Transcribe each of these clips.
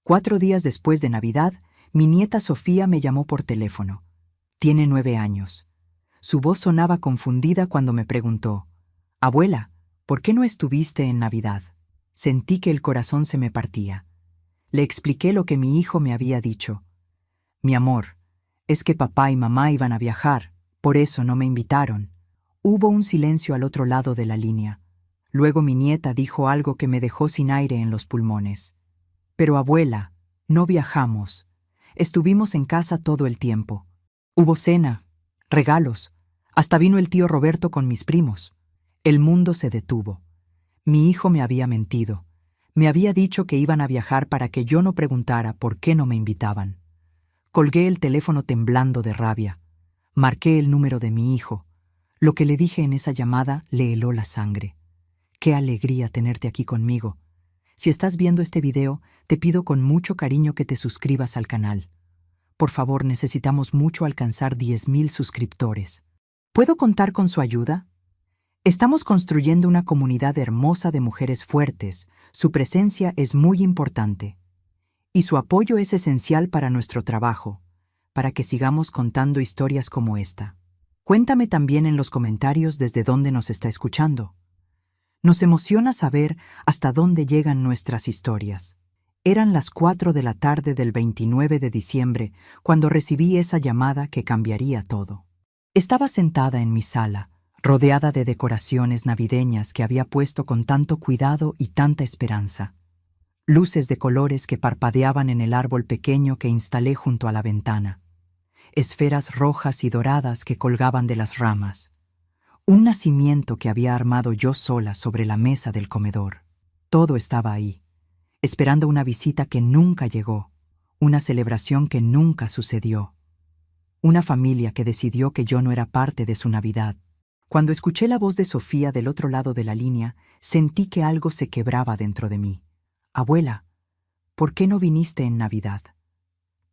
4 días después de Navidad, mi nieta Sofía me llamó por teléfono. Tiene 9 años. Su voz sonaba confundida cuando me preguntó: «Abuela, ¿por qué no estuviste en Navidad?». Sentí que el corazón se me partía. Le expliqué lo que mi hijo me había dicho. «Mi amor, es que papá y mamá iban a viajar, por eso no me invitaron». Hubo un silencio al otro lado de la línea. Luego mi nieta dijo algo que me dejó sin aire en los pulmones. «Pero abuela, no viajamos. Estuvimos en casa todo el tiempo. Hubo cena, regalos, hasta vino el tío Roberto con mis primos». El mundo se detuvo. Mi hijo me había mentido. Me había dicho que iban a viajar para que yo no preguntara por qué no me invitaban. Colgué el teléfono temblando de rabia. Marqué el número de mi hijo. Lo que le dije en esa llamada le heló la sangre. «Qué alegría tenerte aquí conmigo. Si estás viendo este video, te pido con mucho cariño que te suscribas al canal. Por favor, necesitamos mucho alcanzar 10,000 suscriptores. ¿Puedo contar con su ayuda? Estamos construyendo una comunidad hermosa de mujeres fuertes. Su presencia es muy importante. Y su apoyo es esencial para nuestro trabajo, para que sigamos contando historias como esta. Cuéntame también en los comentarios desde dónde nos está escuchando. Nos emociona saber hasta dónde llegan nuestras historias. Eran las 4 de la tarde del 29 de diciembre cuando recibí esa llamada que cambiaría todo. Estaba sentada en mi sala, rodeada de decoraciones navideñas que había puesto con tanto cuidado y tanta esperanza. Luces de colores que parpadeaban en el árbol pequeño que instalé junto a la ventana. Esferas rojas y doradas que colgaban de las ramas. Un nacimiento que había armado yo sola sobre la mesa del comedor. Todo estaba ahí, esperando una visita que nunca llegó, una celebración que nunca sucedió. Una familia que decidió que yo no era parte de su Navidad. Cuando escuché la voz de Sofía del otro lado de la línea, sentí que algo se quebraba dentro de mí. «Abuela, ¿por qué no viniste en Navidad?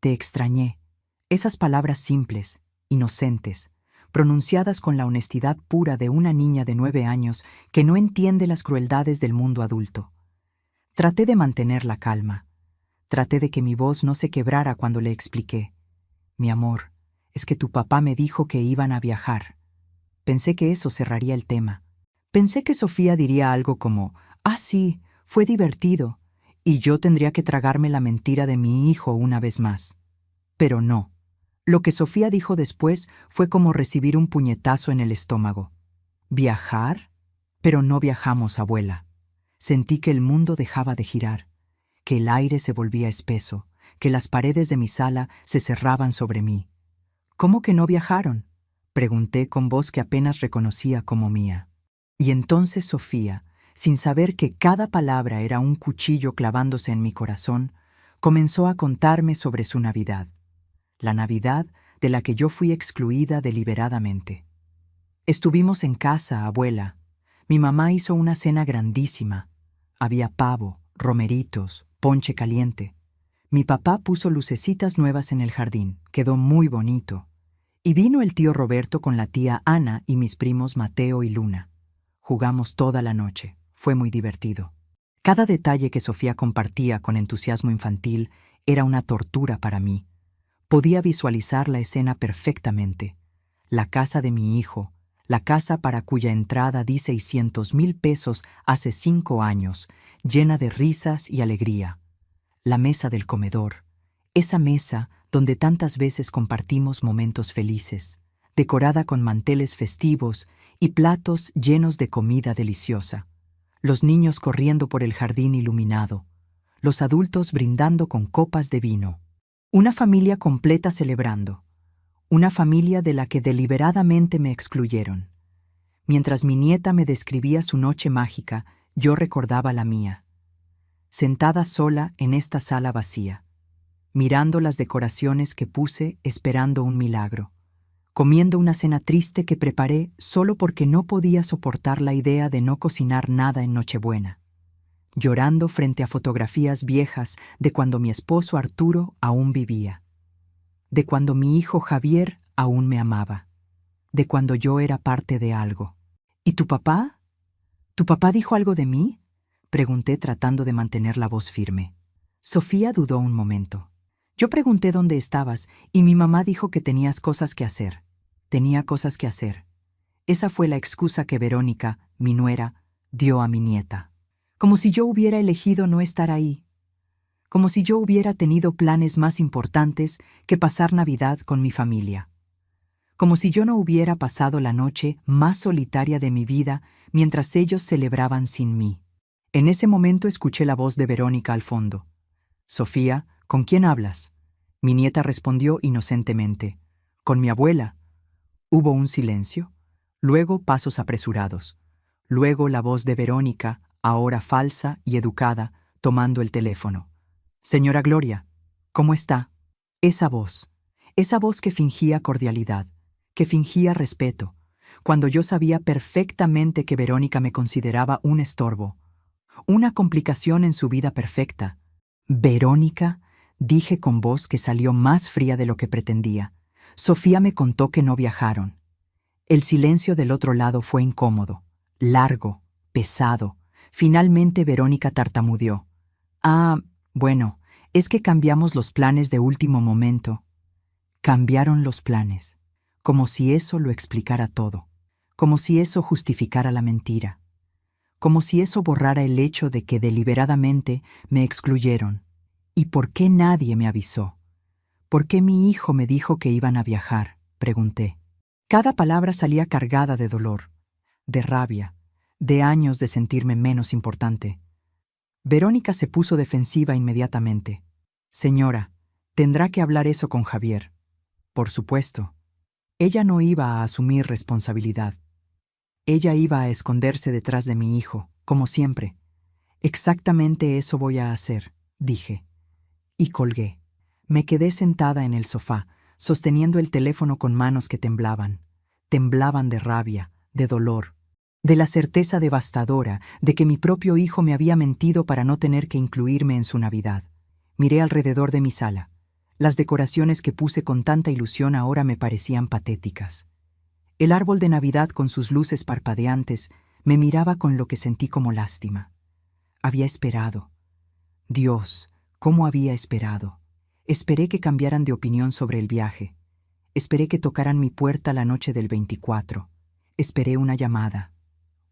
Te extrañé». Esas palabras simples, inocentes, pronunciadas con la honestidad pura de una niña de 9 años que no entiende las crueldades del mundo adulto. Traté de mantener la calma. Traté de que mi voz no se quebrara cuando le expliqué: «Mi amor, es que tu papá me dijo que iban a viajar». Pensé que eso cerraría el tema. Pensé que Sofía diría algo como: «Ah, sí, fue divertido», y yo tendría que tragarme la mentira de mi hijo una vez más. Pero no. Lo que Sofía dijo después fue como recibir un puñetazo en el estómago. «¿Viajar? Pero no viajamos, abuela». Sentí que el mundo dejaba de girar, que el aire se volvía espeso, que las paredes de mi sala se cerraban sobre mí. «¿Cómo que no viajaron?», pregunté con voz que apenas reconocía como mía. Y entonces Sofía, sin saber que cada palabra era un cuchillo clavándose en mi corazón, comenzó a contarme sobre su Navidad. La Navidad de la que yo fui excluida deliberadamente. «Estuvimos en casa, abuela. Mi mamá hizo una cena grandísima. Había pavo, romeritos, ponche caliente. Mi papá puso lucecitas nuevas en el jardín. Quedó muy bonito. Y vino el tío Roberto con la tía Ana y mis primos Mateo y Luna. Jugamos toda la noche. Fue muy divertido». Cada detalle que Sofía compartía con entusiasmo infantil era una tortura para mí. Podía visualizar la escena perfectamente. La casa de mi hijo, la casa para cuya entrada di 600,000 pesos hace 5 años, llena de risas y alegría. La mesa del comedor, esa mesa donde tantas veces compartimos momentos felices, decorada con manteles festivos y platos llenos de comida deliciosa. Los niños corriendo por el jardín iluminado, los adultos brindando con copas de vino. Una familia completa celebrando, una familia de la que deliberadamente me excluyeron. Mientras mi nieta me describía su noche mágica, yo recordaba la mía. Sentada sola en esta sala vacía, mirando las decoraciones que puse esperando un milagro, comiendo una cena triste que preparé solo porque no podía soportar la idea de no cocinar nada en Nochebuena. Llorando frente a fotografías viejas de cuando mi esposo Arturo aún vivía, de cuando mi hijo Javier aún me amaba, de cuando yo era parte de algo. ¿Y tu papá? ¿Tu papá dijo algo de mí?, pregunté tratando de mantener la voz firme. Sofía dudó un momento. Yo pregunté dónde estabas y mi mamá dijo que tenías cosas que hacer. Tenía cosas que hacer. Esa fue la excusa que Verónica, mi nuera, dio a mi nieta. Como si yo hubiera elegido no estar ahí. Como si yo hubiera tenido planes más importantes que pasar Navidad con mi familia. Como si yo no hubiera pasado la noche más solitaria de mi vida mientras ellos celebraban sin mí. En ese momento escuché la voz de Verónica al fondo. «Sofía, ¿con quién hablas?». Mi nieta respondió inocentemente. «Con mi abuela». Hubo un silencio, luego pasos apresurados, luego la voz de Verónica, ahora falsa y educada, tomando el teléfono. «Señora Gloria, ¿cómo está?». Esa voz que fingía cordialidad, que fingía respeto, cuando yo sabía perfectamente que Verónica me consideraba un estorbo, una complicación en su vida perfecta. «Verónica», dije con voz que salió más fría de lo que pretendía. «Sofía me contó que no viajaron». El silencio del otro lado fue incómodo, largo, pesado. Finalmente Verónica tartamudeó. «Ah, bueno, es que cambiamos los planes de último momento». Cambiaron los planes, como si eso lo explicara todo, como si eso justificara la mentira, como si eso borrara el hecho de que deliberadamente me excluyeron. ¿Y por qué nadie me avisó? ¿Por qué mi hijo me dijo que iban a viajar?, pregunté. Cada palabra salía cargada de dolor, de rabia, de años de sentirme menos importante. Verónica se puso defensiva inmediatamente. «Señora, tendrá que hablar eso con Javier». Por supuesto. Ella no iba a asumir responsabilidad. Ella iba a esconderse detrás de mi hijo, como siempre. «Exactamente eso voy a hacer», dije. Y colgué. Me quedé sentada en el sofá, sosteniendo el teléfono con manos que temblaban. Temblaban de rabia, de dolor, de la certeza devastadora de que mi propio hijo me había mentido para no tener que incluirme en su Navidad. Miré alrededor de mi sala. Las decoraciones que puse con tanta ilusión ahora me parecían patéticas. El árbol de Navidad con sus luces parpadeantes me miraba con lo que sentí como lástima. Había esperado. Dios, ¿cómo había esperado? Esperé que cambiaran de opinión sobre el viaje. Esperé que tocaran mi puerta la noche del 24. Esperé una llamada,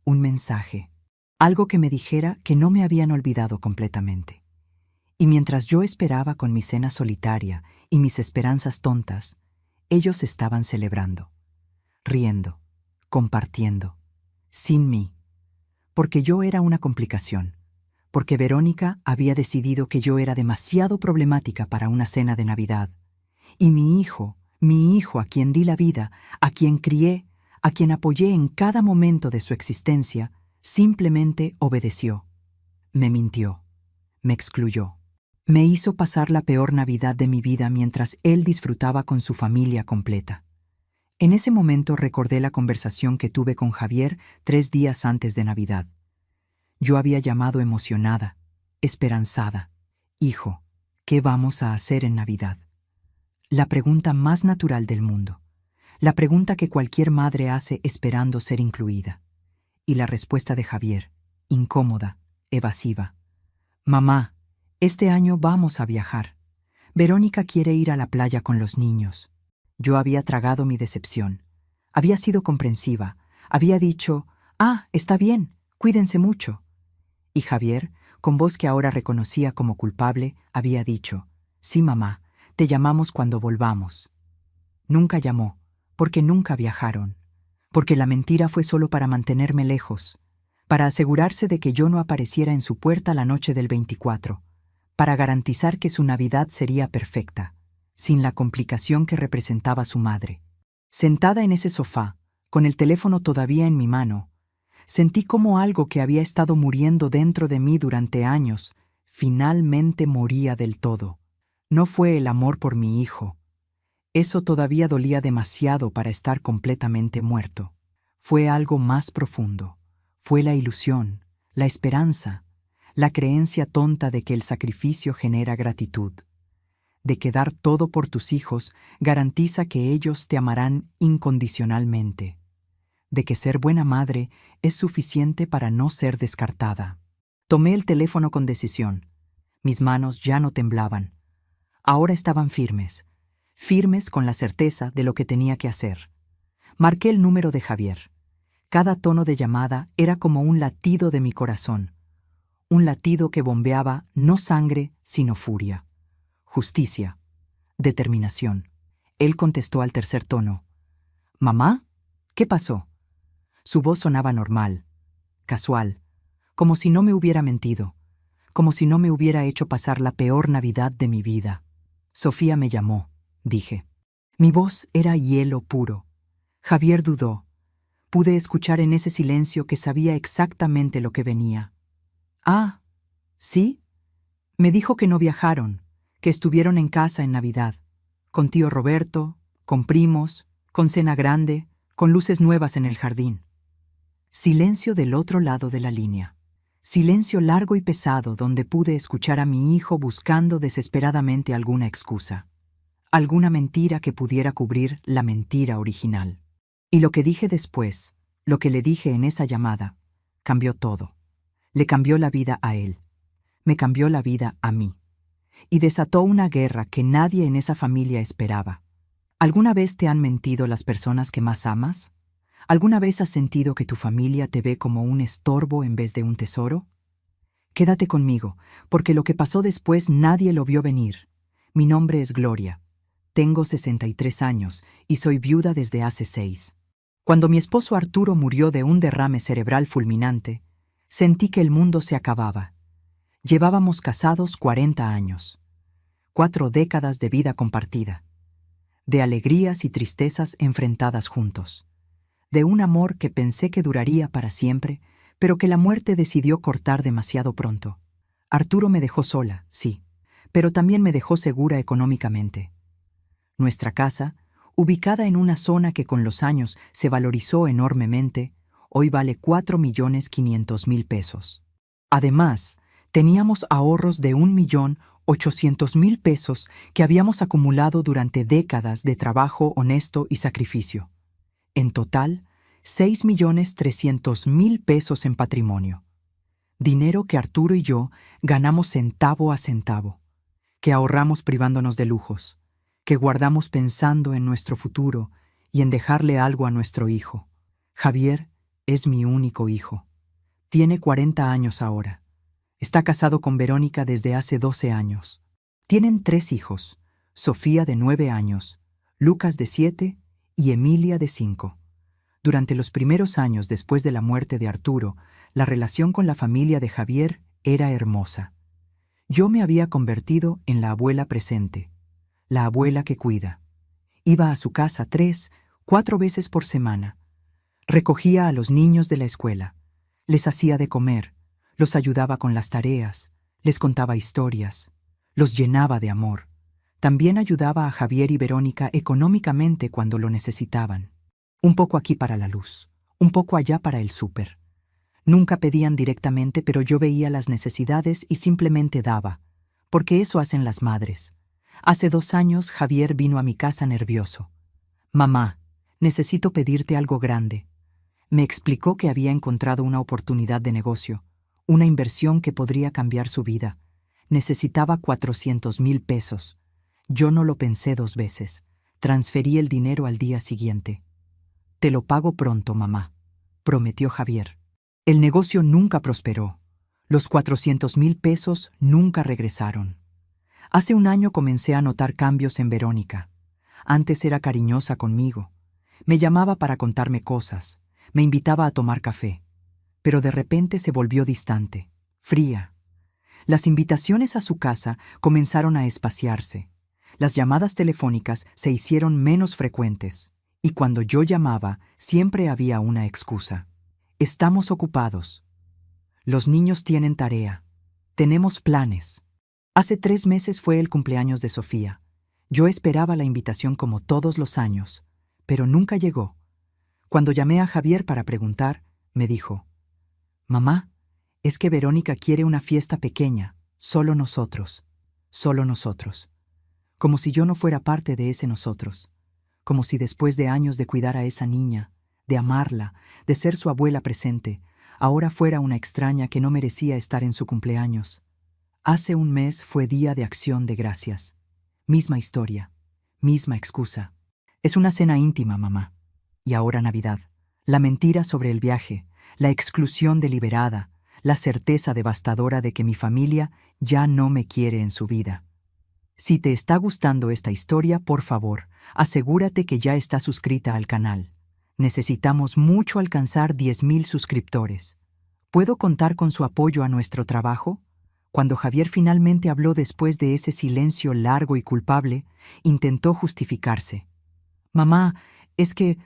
un mensaje, algo que me dijera que no me habían olvidado completamente. Y mientras yo esperaba con mi cena solitaria y mis esperanzas tontas, ellos estaban celebrando, riendo, compartiendo, sin mí, porque yo era una complicación, porque Verónica había decidido que yo era demasiado problemática para una cena de Navidad. Y mi hijo a quien di la vida, a quien crié, a quien apoyé en cada momento de su existencia, simplemente obedeció. Me mintió, me excluyó. Me hizo pasar la peor Navidad de mi vida mientras él disfrutaba con su familia completa. En ese momento recordé la conversación que tuve con Javier 3 días antes de Navidad. Yo había llamado emocionada, esperanzada. «Hijo, ¿qué vamos a hacer en Navidad?». La pregunta más natural del mundo. La pregunta que cualquier madre hace esperando ser incluida. Y la respuesta de Javier, incómoda, evasiva. «Mamá, este año vamos a viajar. Verónica quiere ir a la playa con los niños». Yo había tragado mi decepción. Había sido comprensiva. Había dicho, «Ah, está bien, cuídense mucho». Y Javier, con voz que ahora reconocía como culpable, había dicho, «Sí, mamá, te llamamos cuando volvamos». Nunca llamó, porque nunca viajaron, porque la mentira fue solo para mantenerme lejos, para asegurarse de que yo no apareciera en su puerta la noche del 24, para garantizar que su Navidad sería perfecta, sin la complicación que representaba su madre. Sentada en ese sofá, con el teléfono todavía en mi mano, sentí como algo que había estado muriendo dentro de mí durante años, finalmente moría del todo. No fue el amor por mi hijo. Eso todavía dolía demasiado para estar completamente muerto. Fue algo más profundo. Fue la ilusión, la esperanza, la creencia tonta de que el sacrificio genera gratitud, de que dar todo por tus hijos garantiza que ellos te amarán incondicionalmente, de que ser buena madre es suficiente para no ser descartada. Tomé el teléfono con decisión. Mis manos ya no temblaban. Ahora estaban firmes, firmes con la certeza de lo que tenía que hacer. Marqué el número de Javier. Cada tono de llamada era como un latido de mi corazón, un latido que bombeaba no sangre, sino furia, justicia, determinación. Él contestó al tercer tono. «¿Mamá? ¿Qué pasó?» Su voz sonaba normal, casual, como si no me hubiera mentido, como si no me hubiera hecho pasar la peor Navidad de mi vida. «Sofía me llamó», dije. Mi voz era hielo puro. Javier dudó. Pude escuchar en ese silencio que sabía exactamente lo que venía. «Ah, ¿sí?» Me dijo que no viajaron, que estuvieron en casa en Navidad, con tío Roberto, con primos, con cena grande, con luces nuevas en el jardín. Silencio del otro lado de la línea. Silencio largo y pesado donde pude escuchar a mi hijo buscando desesperadamente alguna excusa, alguna mentira que pudiera cubrir la mentira original. Y lo que dije después, lo que le dije en esa llamada, cambió todo. Le cambió la vida a él. Me cambió la vida a mí. Y desató una guerra que nadie en esa familia esperaba. ¿Alguna vez te han mentido las personas que más amas? ¿Alguna vez has sentido que tu familia te ve como un estorbo en vez de un tesoro? Quédate conmigo, porque lo que pasó después nadie lo vio venir. Mi nombre es Gloria. Tengo 63 años y soy viuda desde hace 6. Cuando mi esposo Arturo murió de un derrame cerebral fulminante, sentí que el mundo se acababa. Llevábamos casados 40 años. 4 décadas de vida compartida. De alegrías y tristezas enfrentadas juntos. De un amor que pensé que duraría para siempre, pero que la muerte decidió cortar demasiado pronto. Arturo me dejó sola, sí, pero también me dejó segura económicamente. Nuestra casa, ubicada en una zona que con los años se valorizó enormemente, hoy vale 4.500.000 pesos. Además, teníamos ahorros de 1.800.000 pesos que habíamos acumulado durante décadas de trabajo honesto y sacrificio. En total, 6.300.000 pesos en patrimonio. Dinero que Arturo y yo ganamos centavo a centavo, que ahorramos privándonos de lujos, que guardamos pensando en nuestro futuro y en dejarle algo a nuestro hijo. Javier es mi único hijo. Tiene 40 años ahora. Está casado con Verónica desde hace 12 años. Tienen 3 hijos, Sofía de 9 años, Lucas de 7 y Emilia de 5. Durante los primeros años después de la muerte de Arturo, la relación con la familia de Javier era hermosa. Yo me había convertido en la abuela presente, la abuela que cuida. Iba a su casa 3, 4 veces por semana. Recogía a los niños de la escuela, les hacía de comer, los ayudaba con las tareas, les contaba historias, los llenaba de amor. También ayudaba a Javier y Verónica económicamente cuando lo necesitaban. Un poco aquí para la luz, un poco allá para el súper. Nunca pedían directamente, pero yo veía las necesidades y simplemente daba, porque eso hacen las madres. Hace 2 años Javier vino a mi casa nervioso. «Mamá, necesito pedirte algo grande». Me explicó que había encontrado una oportunidad de negocio, una inversión que podría cambiar su vida. Necesitaba 400.000 pesos. Yo no lo pensé 2 veces. Transferí el dinero al día siguiente. «Te lo pago pronto, mamá», prometió Javier. El negocio nunca prosperó. Los 400.000 pesos nunca regresaron. Hace 1 año comencé a notar cambios en Verónica. Antes era cariñosa conmigo. Me llamaba para contarme cosas. Me invitaba a tomar café. Pero de repente se volvió distante, fría. Las invitaciones a su casa comenzaron a espaciarse. Las llamadas telefónicas se hicieron menos frecuentes. Y cuando yo llamaba, siempre había una excusa. «Estamos ocupados. Los niños tienen tarea. Tenemos planes». Hace 3 meses fue el cumpleaños de Sofía. Yo esperaba la invitación como todos los años, pero nunca llegó. Cuando llamé a Javier para preguntar, me dijo: «Mamá, es que Verónica quiere una fiesta pequeña, solo nosotros, solo nosotros». Como si yo no fuera parte de ese nosotros. Como si después de años de cuidar a esa niña, de amarla, de ser su abuela presente, ahora fuera una extraña que no merecía estar en su cumpleaños. Hace un mes fue Día de Acción de Gracias. Misma historia, misma excusa. Es una cena íntima, mamá. Y ahora Navidad. La mentira sobre el viaje, la exclusión deliberada, la certeza devastadora de que mi familia ya no me quiere en su vida. Si te está gustando esta historia, por favor, asegúrate que ya está suscrita al canal. Necesitamos mucho alcanzar 10,000 suscriptores. ¿Puedo contar con su apoyo a nuestro trabajo? Cuando Javier finalmente habló después de ese silencio largo y culpable, intentó justificarse. Mamá, es que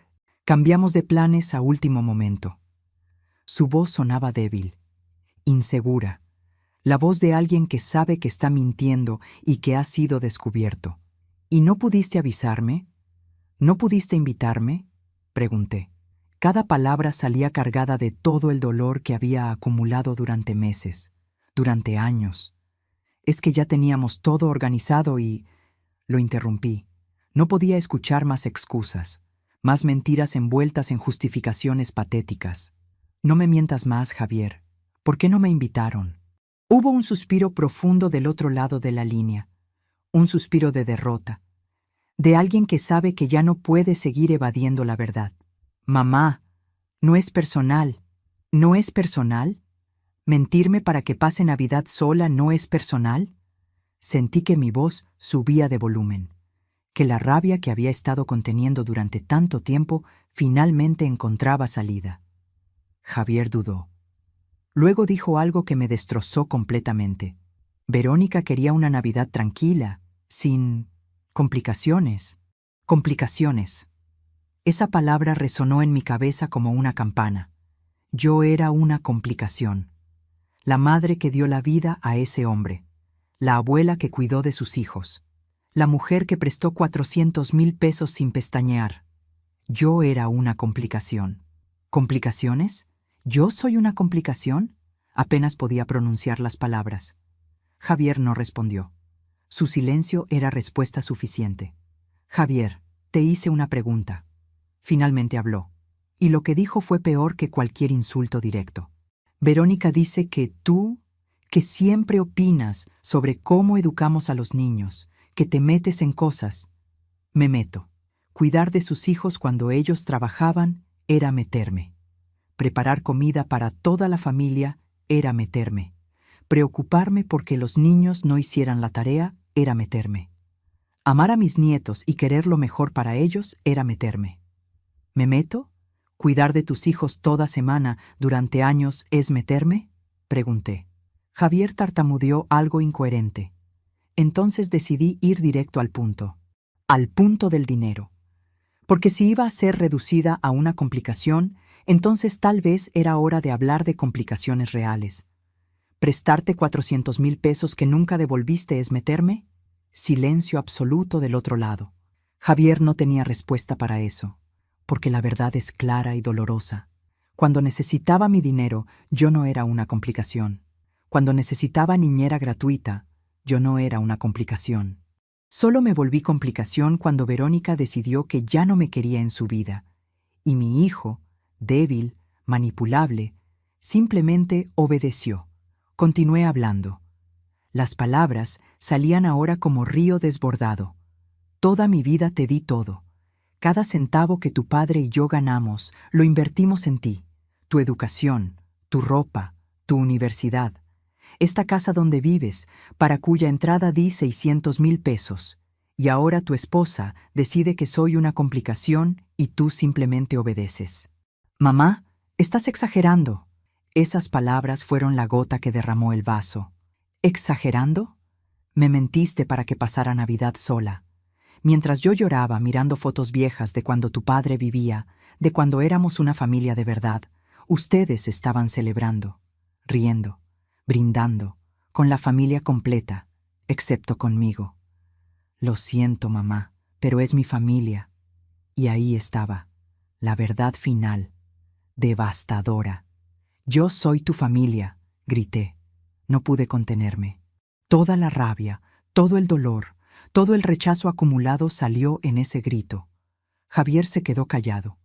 cambiamos de planes a último momento. Su voz sonaba débil, insegura, la voz de alguien que sabe que está mintiendo y que ha sido descubierto. ¿Y no pudiste avisarme? ¿No pudiste invitarme?, pregunté. Cada palabra salía cargada de todo el dolor que había acumulado durante meses, durante años. Es que ya teníamos todo organizado y... Lo interrumpí. No podía escuchar más excusas, más mentiras envueltas en justificaciones patéticas. No me mientas más, Javier. ¿Por qué no me invitaron? Hubo un suspiro profundo del otro lado de la línea, un suspiro de derrota, de alguien que sabe que ya no puede seguir evadiendo la verdad. Mamá, no es personal. ¿No es personal? ¿Mentirme para que pase Navidad sola no es personal? Sentí que mi voz subía de volumen, que la rabia que había estado conteniendo durante tanto tiempo finalmente encontraba salida. Javier dudó. Luego dijo algo que me destrozó completamente. Verónica quería una Navidad tranquila, sin complicaciones. Complicaciones. Esa palabra resonó en mi cabeza como una campana. Yo era una complicación. La madre que dio la vida a ese hombre. La abuela que cuidó de sus hijos. La mujer que prestó 400,000 pesos sin pestañear. Yo era una complicación. ¿Complicaciones? ¿Yo soy una complicación? Apenas podía pronunciar las palabras. Javier no respondió. Su silencio era respuesta suficiente. Javier, te hice una pregunta. Finalmente habló. Y lo que dijo fue peor que cualquier insulto directo. Verónica dice que tú, que siempre opinas sobre cómo educamos a los niños, que te metes en cosas. Me meto. Cuidar de sus hijos cuando ellos trabajaban era meterme. Preparar comida para toda la familia era meterme. Preocuparme porque los niños no hicieran la tarea era meterme. Amar a mis nietos y querer lo mejor para ellos era meterme. ¿Me meto? ¿Cuidar de tus hijos toda semana durante años es meterme?, pregunté. Javier tartamudeó algo incoherente. Entonces decidí ir directo al punto del dinero. Porque si iba a ser reducida a una complicación, entonces tal vez era hora de hablar de complicaciones reales. ¿Prestarte 400,000 pesos que nunca devolviste es meterme? Silencio absoluto del otro lado. Javier no tenía respuesta para eso, porque la verdad es clara y dolorosa. Cuando necesitaba mi dinero, yo no era una complicación. Cuando necesitaba niñera gratuita, yo no era una complicación. Solo me volví complicación cuando Verónica decidió que ya no me quería en su vida, y mi hijo, débil, manipulable, simplemente obedeció. Continué hablando. Las palabras salían ahora como río desbordado. Toda mi vida te di todo. Cada centavo que tu padre y yo ganamos, lo invertimos en ti. Tu educación, tu ropa, tu universidad. Esta casa donde vives, para cuya entrada di 600,000 pesos. Y ahora tu esposa decide que soy una complicación y tú simplemente obedeces. Mamá, estás exagerando. Esas palabras fueron la gota que derramó el vaso. ¿Exagerando? Me mentiste para que pasara Navidad sola. Mientras yo lloraba mirando fotos viejas de cuando tu padre vivía, de cuando éramos una familia de verdad, ustedes estaban celebrando, riendo, brindando, con la familia completa, excepto conmigo. Lo siento, mamá, pero es mi familia. Y ahí estaba, la verdad final, devastadora. Yo soy tu familia, grité. No pude contenerme. Toda la rabia, todo el dolor, todo el rechazo acumulado salió en ese grito. Javier se quedó callado.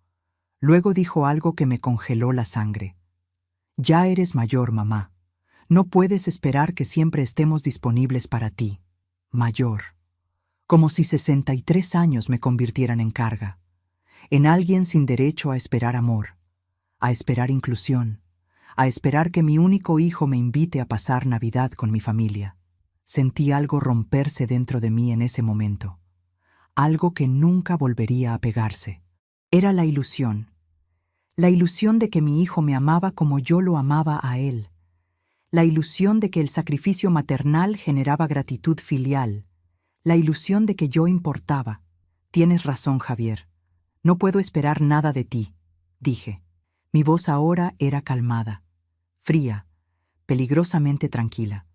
Luego dijo algo que me congeló la sangre. Ya eres mayor, mamá. No puedes esperar que siempre estemos disponibles para ti. Mayor. Como si 63 años me convirtieran en carga. En alguien sin derecho a esperar amor, a esperar inclusión, a esperar que mi único hijo me invite a pasar Navidad con mi familia. Sentí algo romperse dentro de mí en ese momento. Algo que nunca volvería a pegarse. Era la ilusión de que mi hijo me amaba como yo lo amaba a él, la ilusión de que el sacrificio maternal generaba gratitud filial, la ilusión de que yo importaba. Tienes razón, Javier. No puedo esperar nada de ti, dije. Mi voz ahora era calmada, fría, peligrosamente tranquila.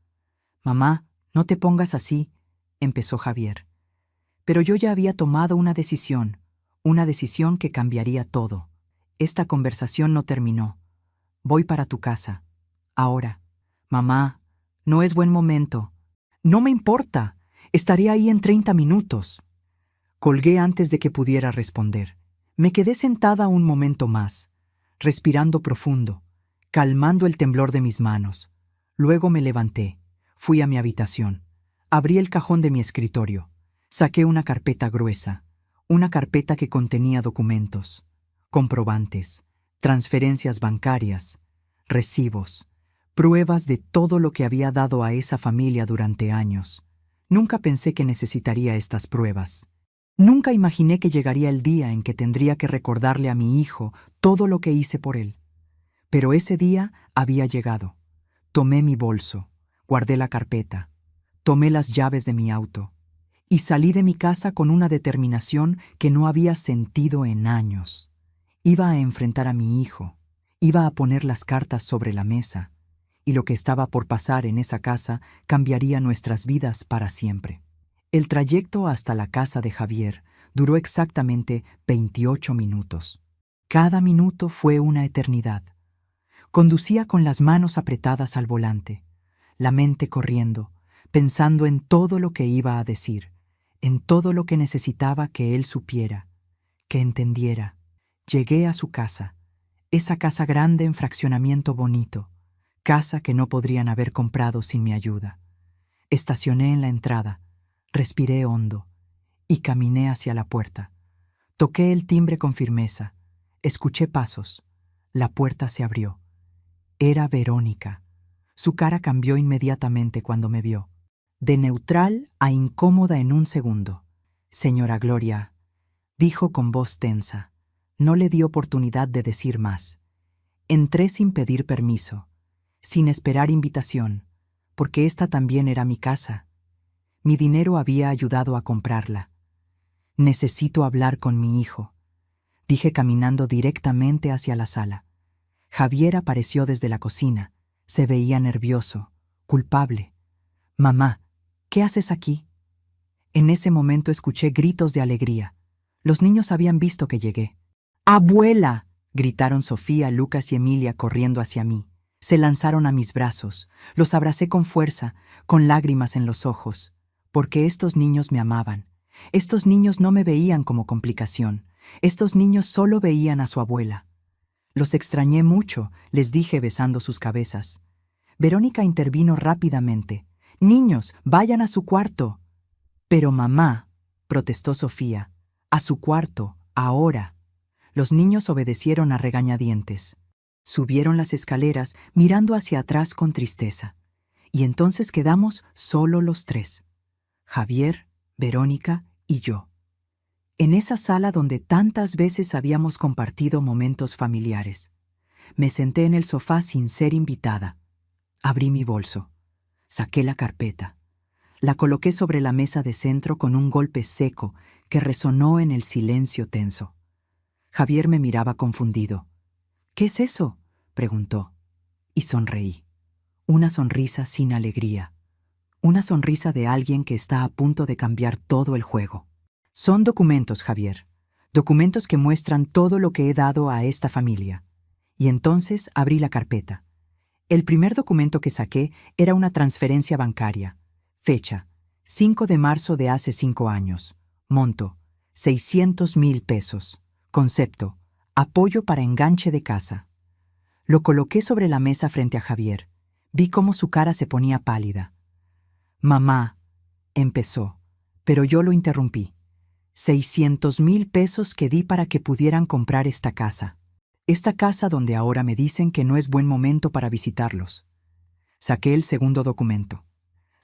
Mamá, no te pongas así, empezó Javier. Pero yo ya había tomado una decisión que cambiaría todo. Esta conversación no terminó. Voy para tu casa. Ahora. Mamá, no es buen momento. No me importa. Estaré ahí en 30 minutos. Colgué antes de que pudiera responder. Me quedé sentada un momento más, respirando profundo, calmando el temblor de mis manos. Luego me levanté, fui a mi habitación, abrí el cajón de mi escritorio, saqué una carpeta gruesa, una carpeta que contenía documentos, comprobantes, transferencias bancarias, recibos, pruebas de todo lo que había dado a esa familia durante años. Nunca pensé que necesitaría estas pruebas. Nunca imaginé que llegaría el día en que tendría que recordarle a mi hijo todo lo que hice por él. Pero ese día había llegado. Tomé mi bolso, guardé la carpeta, tomé las llaves de mi auto y salí de mi casa con una determinación que no había sentido en años. Iba a enfrentar a mi hijo, iba a poner las cartas sobre la mesa, y lo que estaba por pasar en esa casa cambiaría nuestras vidas para siempre. El trayecto hasta la casa de Javier duró exactamente 28 minutos. Cada minuto fue una eternidad. Conducía con las manos apretadas al volante, la mente corriendo, pensando en todo lo que iba a decir, en todo lo que necesitaba que él supiera, que entendiera. Llegué a su casa, esa casa grande en fraccionamiento bonito, casa que no podrían haber comprado sin mi ayuda. Estacioné en la entrada, respiré hondo y caminé hacia la puerta. Toqué el timbre con firmeza, escuché pasos, la puerta se abrió. Era Verónica. Su cara cambió inmediatamente cuando me vio, de neutral a incómoda en un segundo. Señora Gloria, dijo con voz tensa. No le di oportunidad de decir más. Entré sin pedir permiso, sin esperar invitación, porque esta también era mi casa. Mi dinero había ayudado a comprarla. Necesito hablar con mi hijo, dije caminando directamente hacia la sala. Javier apareció desde la cocina. Se veía nervioso, culpable. Mamá, ¿qué haces aquí? En ese momento escuché gritos de alegría. Los niños habían visto que llegué. ¡Abuela!, gritaron Sofía, Lucas y Emilia corriendo hacia mí. Se lanzaron a mis brazos. Los abracé con fuerza, con lágrimas en los ojos, porque estos niños me amaban. Estos niños no me veían como complicación. Estos niños solo veían a su abuela. Los extrañé mucho, les dije besando sus cabezas. Verónica intervino rápidamente. «Niños, vayan a su cuarto». «Pero mamá», protestó Sofía, «a su cuarto, ahora». Los niños obedecieron a regañadientes. Subieron las escaleras mirando hacia atrás con tristeza. Y entonces quedamos solo los tres. Javier, Verónica y yo. En esa sala donde tantas veces habíamos compartido momentos familiares. Me senté en el sofá sin ser invitada. Abrí mi bolso. Saqué la carpeta. La coloqué sobre la mesa de centro con un golpe seco que resonó en el silencio tenso. Javier me miraba confundido. «¿Qué es eso?», preguntó. Y sonreí. Una sonrisa sin alegría. Una sonrisa de alguien que está a punto de cambiar todo el juego. «Son documentos, Javier. Documentos que muestran todo lo que he dado a esta familia». Y entonces abrí la carpeta. El primer documento que saqué era una transferencia bancaria. Fecha: 5 de marzo de hace 5 años. Monto: 600,000 pesos. Concepto: apoyo para enganche de casa. Lo coloqué sobre la mesa frente a Javier. Vi cómo su cara se ponía pálida. Mamá, empezó, pero yo lo interrumpí. 600,000 pesos que di para que pudieran comprar esta casa. Esta casa donde ahora me dicen que no es buen momento para visitarlos. Saqué el segundo documento.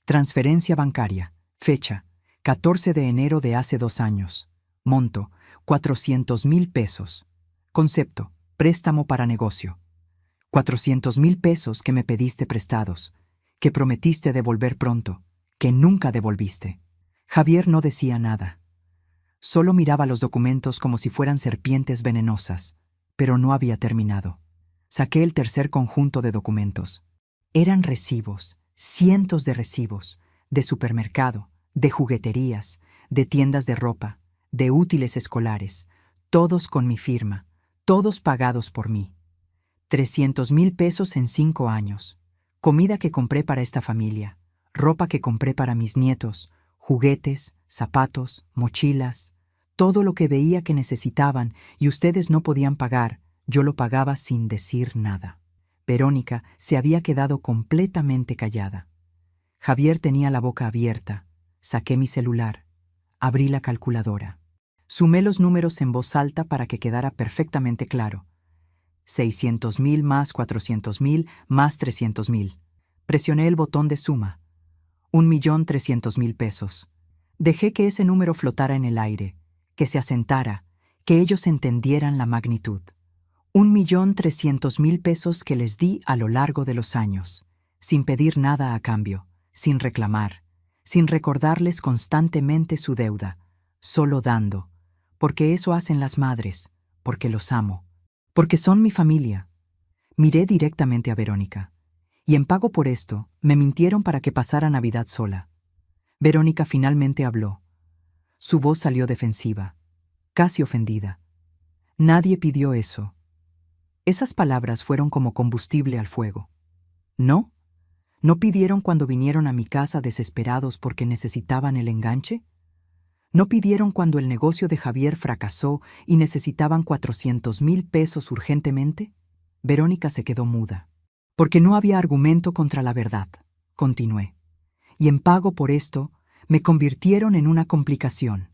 Transferencia bancaria. Fecha: 14 de enero de hace 2 años. Monto: 400,000 pesos. Concepto: préstamo para negocio. 400,000 pesos que me pediste prestados, que prometiste devolver pronto, que nunca devolviste. Javier no decía nada. Solo miraba los documentos como si fueran serpientes venenosas, pero no había terminado. Saqué el tercer conjunto de documentos. Eran recibos, cientos de recibos, de supermercado, de jugueterías, de tiendas de ropa, de útiles escolares, todos con mi firma, todos pagados por mí. 300,000 pesos en 5 años. Comida que compré para esta familia, ropa que compré para mis nietos, juguetes, zapatos, mochilas, todo lo que veía que necesitaban y ustedes no podían pagar, yo lo pagaba sin decir nada. Verónica se había quedado completamente callada. Javier tenía la boca abierta. Saqué mi celular. Abrí la calculadora. Sumé los números en voz alta para que quedara perfectamente claro. 600,000 más 400,000 más 300,000. Presioné el botón de suma. 1,300,000 pesos. Dejé que ese número flotara en el aire, que se asentara, que ellos entendieran la magnitud. 1,300,000 pesos que les di a lo largo de los años, sin pedir nada a cambio, sin reclamar, sin recordarles constantemente su deuda, solo dando, porque eso hacen las madres, porque los amo, porque son mi familia. Miré directamente a Verónica, y en pago por esto, me mintieron para que pasara Navidad sola. Verónica finalmente habló. Su voz salió defensiva, casi ofendida. Nadie pidió eso. Esas palabras fueron como combustible al fuego. ¿No? ¿No pidieron cuando vinieron a mi casa desesperados porque necesitaban el enganche? ¿No pidieron cuando el negocio de Javier fracasó y necesitaban 400,000 pesos urgentemente? Verónica se quedó muda. Porque no había argumento contra la verdad, continué. Y en pago por esto, me convirtieron en una complicación,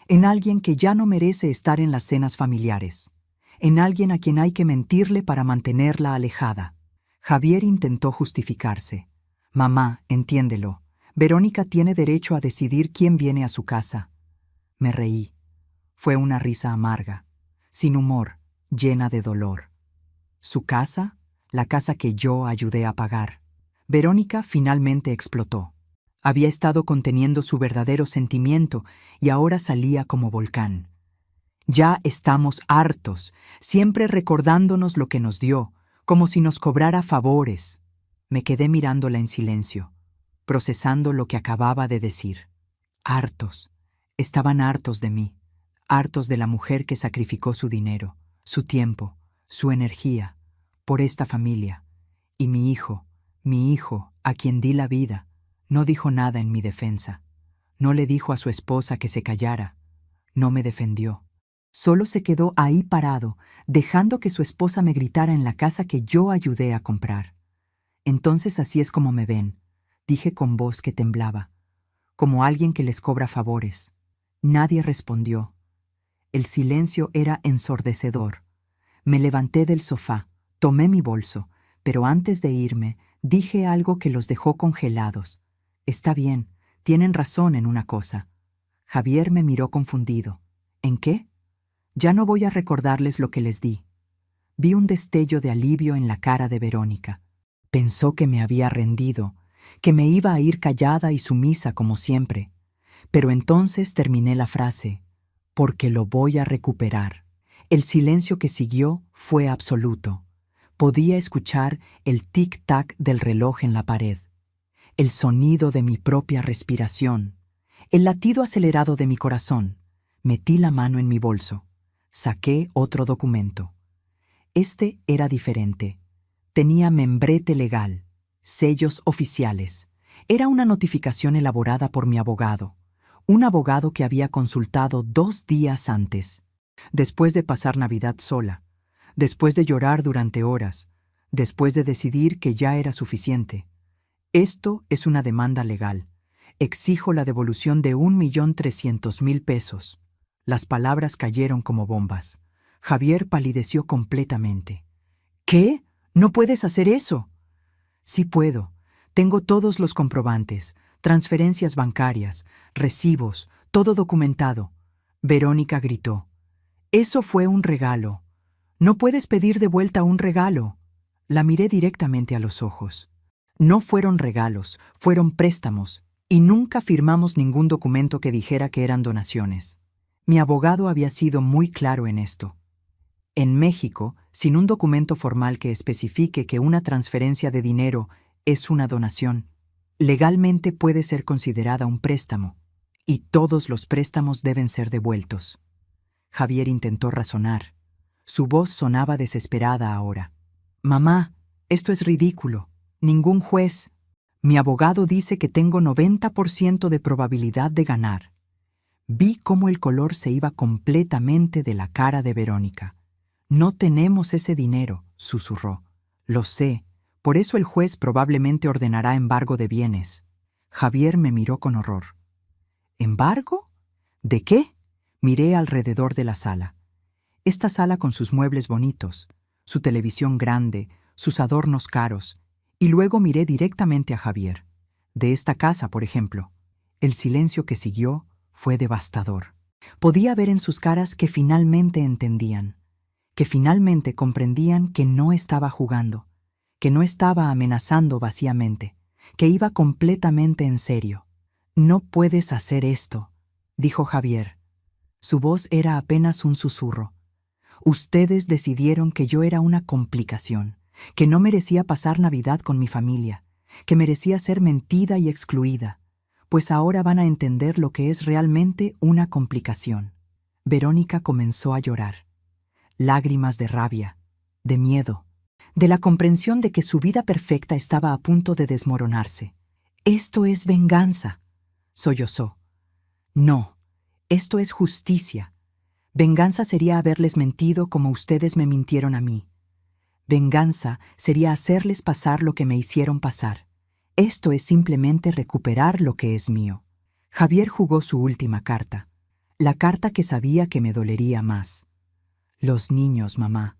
en alguien que ya no merece estar en las cenas familiares, en alguien a quien hay que mentirle para mantenerla alejada. Javier intentó justificarse. Mamá, entiéndelo. Verónica tiene derecho a decidir quién viene a su casa. Me reí. Fue una risa amarga, sin humor, llena de dolor. ¿Su casa? La casa que yo ayudé a pagar. Verónica finalmente explotó. Había estado conteniendo su verdadero sentimiento y ahora salía como volcán. Ya estamos hartos, siempre recordándonos lo que nos dio, como si nos cobrara favores. Me quedé mirándola en silencio, procesando lo que acababa de decir. Hartos. Estaban hartos de mí, hartos de la mujer que sacrificó su dinero, su tiempo, su energía, por esta familia. Y mi hijo, a quien di la vida, no dijo nada en mi defensa. No le dijo a su esposa que se callara. No me defendió. Solo se quedó ahí parado, dejando que su esposa me gritara en la casa que yo ayudé a comprar. Entonces así es como me ven, dije con voz que temblaba, como alguien que les cobra favores. Nadie respondió. El silencio era ensordecedor. Me levanté del sofá, tomé mi bolso, pero antes de irme, dije algo que los dejó congelados. Está bien, tienen razón en una cosa. Javier me miró confundido. ¿En qué? Ya no voy a recordarles lo que les di. Vi un destello de alivio en la cara de Verónica. Pensó que me había rendido, que me iba a ir callada y sumisa como siempre. Pero entonces terminé la frase, porque lo voy a recuperar. El silencio que siguió fue absoluto. Podía escuchar el tic-tac del reloj en la pared, el sonido de mi propia respiración, el latido acelerado de mi corazón. Metí la mano en mi bolso. Saqué otro documento. Este era diferente. Tenía membrete legal, sellos oficiales. Era una notificación elaborada por mi abogado, un abogado que había consultado 2 días antes. Después de pasar Navidad sola, después de llorar durante horas, después de decidir que ya era suficiente. Esto es una demanda legal. Exijo la devolución de 1.300.000 pesos. Las palabras cayeron como bombas. Javier palideció completamente. ¿Qué? ¿No puedes hacer eso? Sí puedo. Tengo todos los comprobantes, transferencias bancarias, recibos, todo documentado. Verónica gritó. Eso fue un regalo. No puedes pedir de vuelta un regalo. La miré directamente a los ojos. No fueron regalos, fueron préstamos, y nunca firmamos ningún documento que dijera que eran donaciones. Mi abogado había sido muy claro en esto. En México, sin un documento formal que especifique que una transferencia de dinero es una donación, legalmente puede ser considerada un préstamo, y todos los préstamos deben ser devueltos. Javier intentó razonar. Su voz sonaba desesperada ahora. Mamá, esto es ridículo. Ningún juez. Mi abogado dice que tengo 90% de probabilidad de ganar. Vi cómo el color se iba completamente de la cara de Verónica. No tenemos ese dinero, susurró. Lo sé, por eso el juez probablemente ordenará embargo de bienes. Javier me miró con horror. ¿Embargo? ¿De qué? Miré alrededor de la sala. Esta sala con sus muebles bonitos, su televisión grande, sus adornos caros, y luego miré directamente a Javier. De esta casa, por ejemplo. El silencio que siguió fue devastador. Podía ver en sus caras que finalmente entendían, que finalmente comprendían que no estaba jugando, que no estaba amenazando vacíamente, que iba completamente en serio. No puedes hacer esto, dijo Javier. Su voz era apenas un susurro. Ustedes decidieron que yo era una complicación, que no merecía pasar Navidad con mi familia, que merecía ser mentida y excluida, pues ahora van a entender lo que es realmente una complicación. Verónica comenzó a llorar. Lágrimas de rabia, de miedo, de la comprensión de que su vida perfecta estaba a punto de desmoronarse. Esto es venganza, sollozó. No, esto es justicia. Venganza sería haberles mentido como ustedes me mintieron a mí. Venganza sería hacerles pasar lo que me hicieron pasar. Esto es simplemente recuperar lo que es mío. Javier jugó su última carta, la carta que sabía que me dolería más. Los niños, mamá.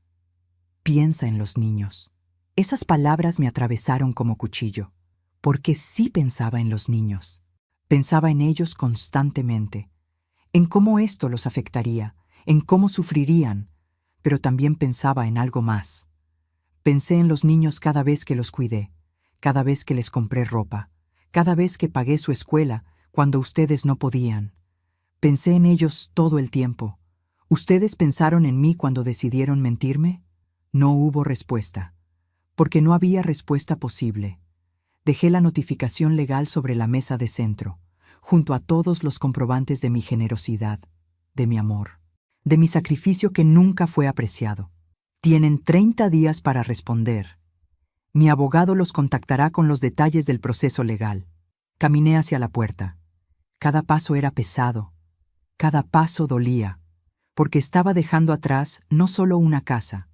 Piensa en los niños. Esas palabras me atravesaron como cuchillo, porque sí pensaba en los niños. Pensaba en ellos constantemente, en cómo esto los afectaría, en cómo sufrirían, pero también pensaba en algo más. Pensé en los niños cada vez que los cuidé, cada vez que les compré ropa, cada vez que pagué su escuela cuando ustedes no podían. Pensé en ellos todo el tiempo. ¿Ustedes pensaron en mí cuando decidieron mentirme? No hubo respuesta, porque no había respuesta posible. Dejé la notificación legal sobre la mesa de centro, junto a todos los comprobantes de mi generosidad, de mi amor, de mi sacrificio que nunca fue apreciado. Tienen 30 días para responder. Mi abogado los contactará con los detalles del proceso legal. Caminé hacia la puerta. Cada paso era pesado. Cada paso dolía, porque estaba dejando atrás no solo una casa,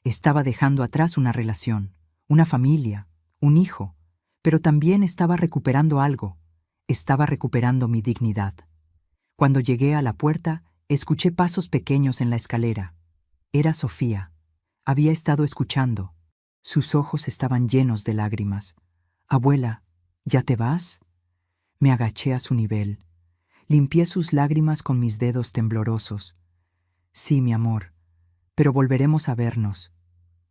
estaba dejando atrás una relación, una familia, un hijo, pero también estaba recuperando algo. Estaba recuperando mi dignidad. Cuando llegué a la puerta, escuché pasos pequeños en la escalera. Era Sofía. Había estado escuchando. Sus ojos estaban llenos de lágrimas. «Abuela, ¿ya te vas?» Me agaché a su nivel. Limpié sus lágrimas con mis dedos temblorosos. «Sí, mi amor, pero volveremos a vernos».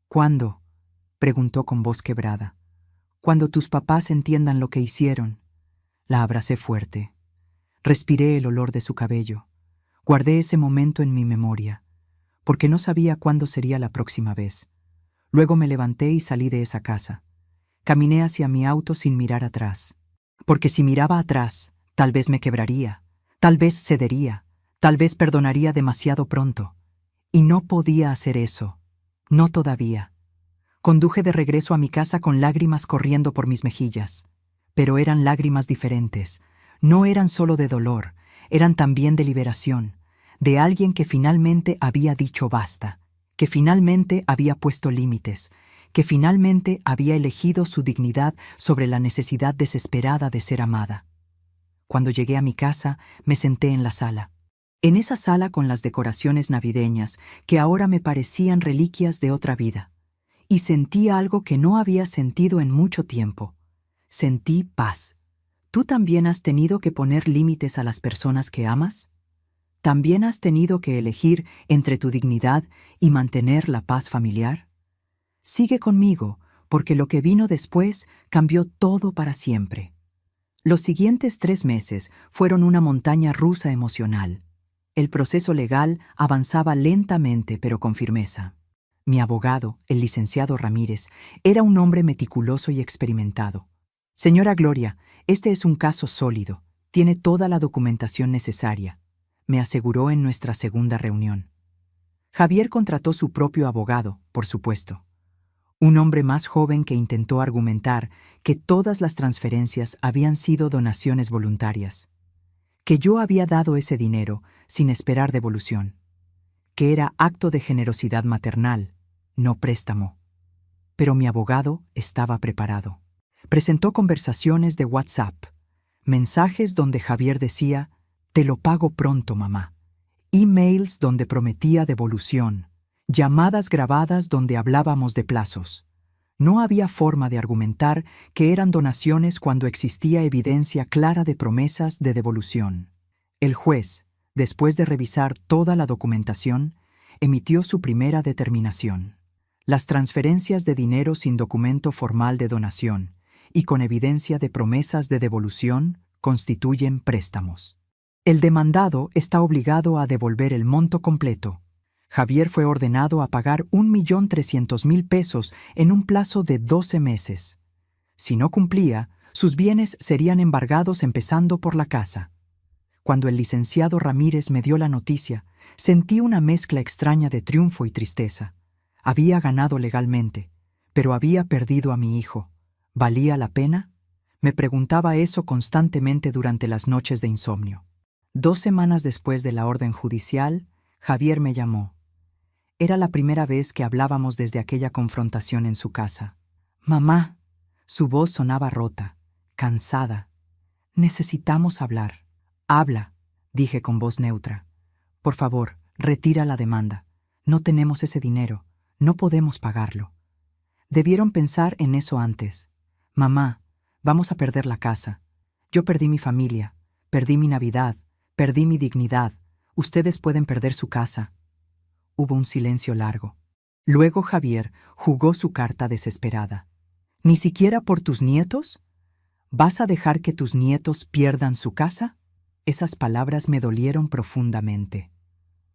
«¿Cuándo?», preguntó con voz quebrada. «Cuando tus papás entiendan lo que hicieron». La abracé fuerte. Respiré el olor de su cabello. Guardé ese momento en mi memoria, porque no sabía cuándo sería la próxima vez. Luego me levanté y salí de esa casa. Caminé hacia mi auto sin mirar atrás, porque si miraba atrás, tal vez me quebraría, tal vez cedería, tal vez perdonaría demasiado pronto. Y no podía hacer eso. No todavía. Conduje de regreso a mi casa con lágrimas corriendo por mis mejillas. Pero eran lágrimas diferentes. No eran solo de dolor, eran también de liberación, de alguien que finalmente había dicho basta, que finalmente había puesto límites, que finalmente había elegido su dignidad sobre la necesidad desesperada de ser amada. Cuando llegué a mi casa, me senté en la sala. En esa sala con las decoraciones navideñas que ahora me parecían reliquias de otra vida. Y sentí algo que no había sentido en mucho tiempo. Sentí paz. ¿Tú también has tenido que poner límites a las personas que amas? ¿También has tenido que elegir entre tu dignidad y mantener la paz familiar? Sigue conmigo, porque lo que vino después cambió todo para siempre. Los siguientes 3 meses fueron una montaña rusa emocional. El proceso legal avanzaba lentamente pero con firmeza. Mi abogado, el licenciado Ramírez, era un hombre meticuloso y experimentado. Señora Gloria, este es un caso sólido. Tiene toda la documentación necesaria, me aseguró en nuestra segunda reunión. Javier contrató su propio abogado, por supuesto. Un hombre más joven que intentó argumentar que todas las transferencias habían sido donaciones voluntarias, que yo había dado ese dinero sin esperar devolución, que era acto de generosidad maternal, no préstamo. Pero mi abogado estaba preparado. Presentó conversaciones de WhatsApp, mensajes donde Javier decía, «Te lo pago pronto, mamá», emails donde prometía devolución, llamadas grabadas donde hablábamos de plazos. No había forma de argumentar que eran donaciones cuando existía evidencia clara de promesas de devolución. El juez, después de revisar toda la documentación, emitió su primera determinación. Las transferencias de dinero sin documento formal de donación y con evidencia de promesas de devolución constituyen préstamos. El demandado está obligado a devolver el monto completo. Javier fue ordenado a pagar 1.300.000 pesos en un plazo de 12 meses. Si no cumplía, sus bienes serían embargados empezando por la casa. Cuando el licenciado Ramírez me dio la noticia, sentí una mezcla extraña de triunfo y tristeza. Había ganado legalmente, pero había perdido a mi hijo. ¿Valía la pena? Me preguntaba eso constantemente durante las noches de insomnio. 2 semanas después de la orden judicial, Javier me llamó. Era la primera vez que hablábamos desde aquella confrontación en su casa. «Mamá», su voz sonaba rota, cansada. «Necesitamos hablar». «Habla», dije con voz neutra. «Por favor, retira la demanda. No tenemos ese dinero. No podemos pagarlo». Debieron pensar en eso antes. «Mamá, vamos a perder la casa. Yo perdí mi familia, perdí mi Navidad, perdí mi dignidad. Ustedes pueden perder su casa». Hubo un silencio largo. Luego Javier jugó su carta desesperada. «¿Ni siquiera por tus nietos? ¿Vas a dejar que tus nietos pierdan su casa?» Esas palabras me dolieron profundamente,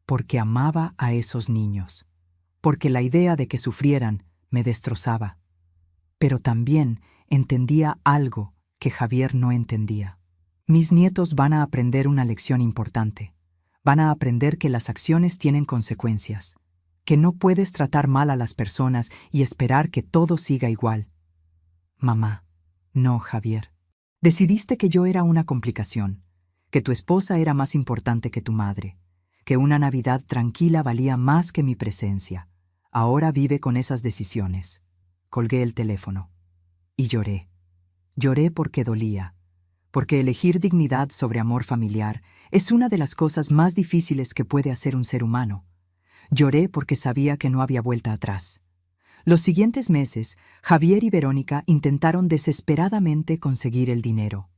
porque amaba a esos niños, porque la idea de que sufrieran me destrozaba. Pero también entendía algo que Javier no entendía. Mis nietos van a aprender una lección importante. Van a aprender que las acciones tienen consecuencias, que no puedes tratar mal a las personas y esperar que todo siga igual. «Mamá, no, Javier. Decidiste que yo era una complicación, que tu esposa era más importante que tu madre, que una Navidad tranquila valía más que mi presencia. Ahora vive con esas decisiones». Colgué el teléfono. Y lloré. Lloré porque dolía, porque elegir dignidad sobre amor familiar es una de las cosas más difíciles que puede hacer un ser humano. Lloré porque sabía que no había vuelta atrás. Los siguientes meses, Javier y Verónica intentaron desesperadamente conseguir el dinero.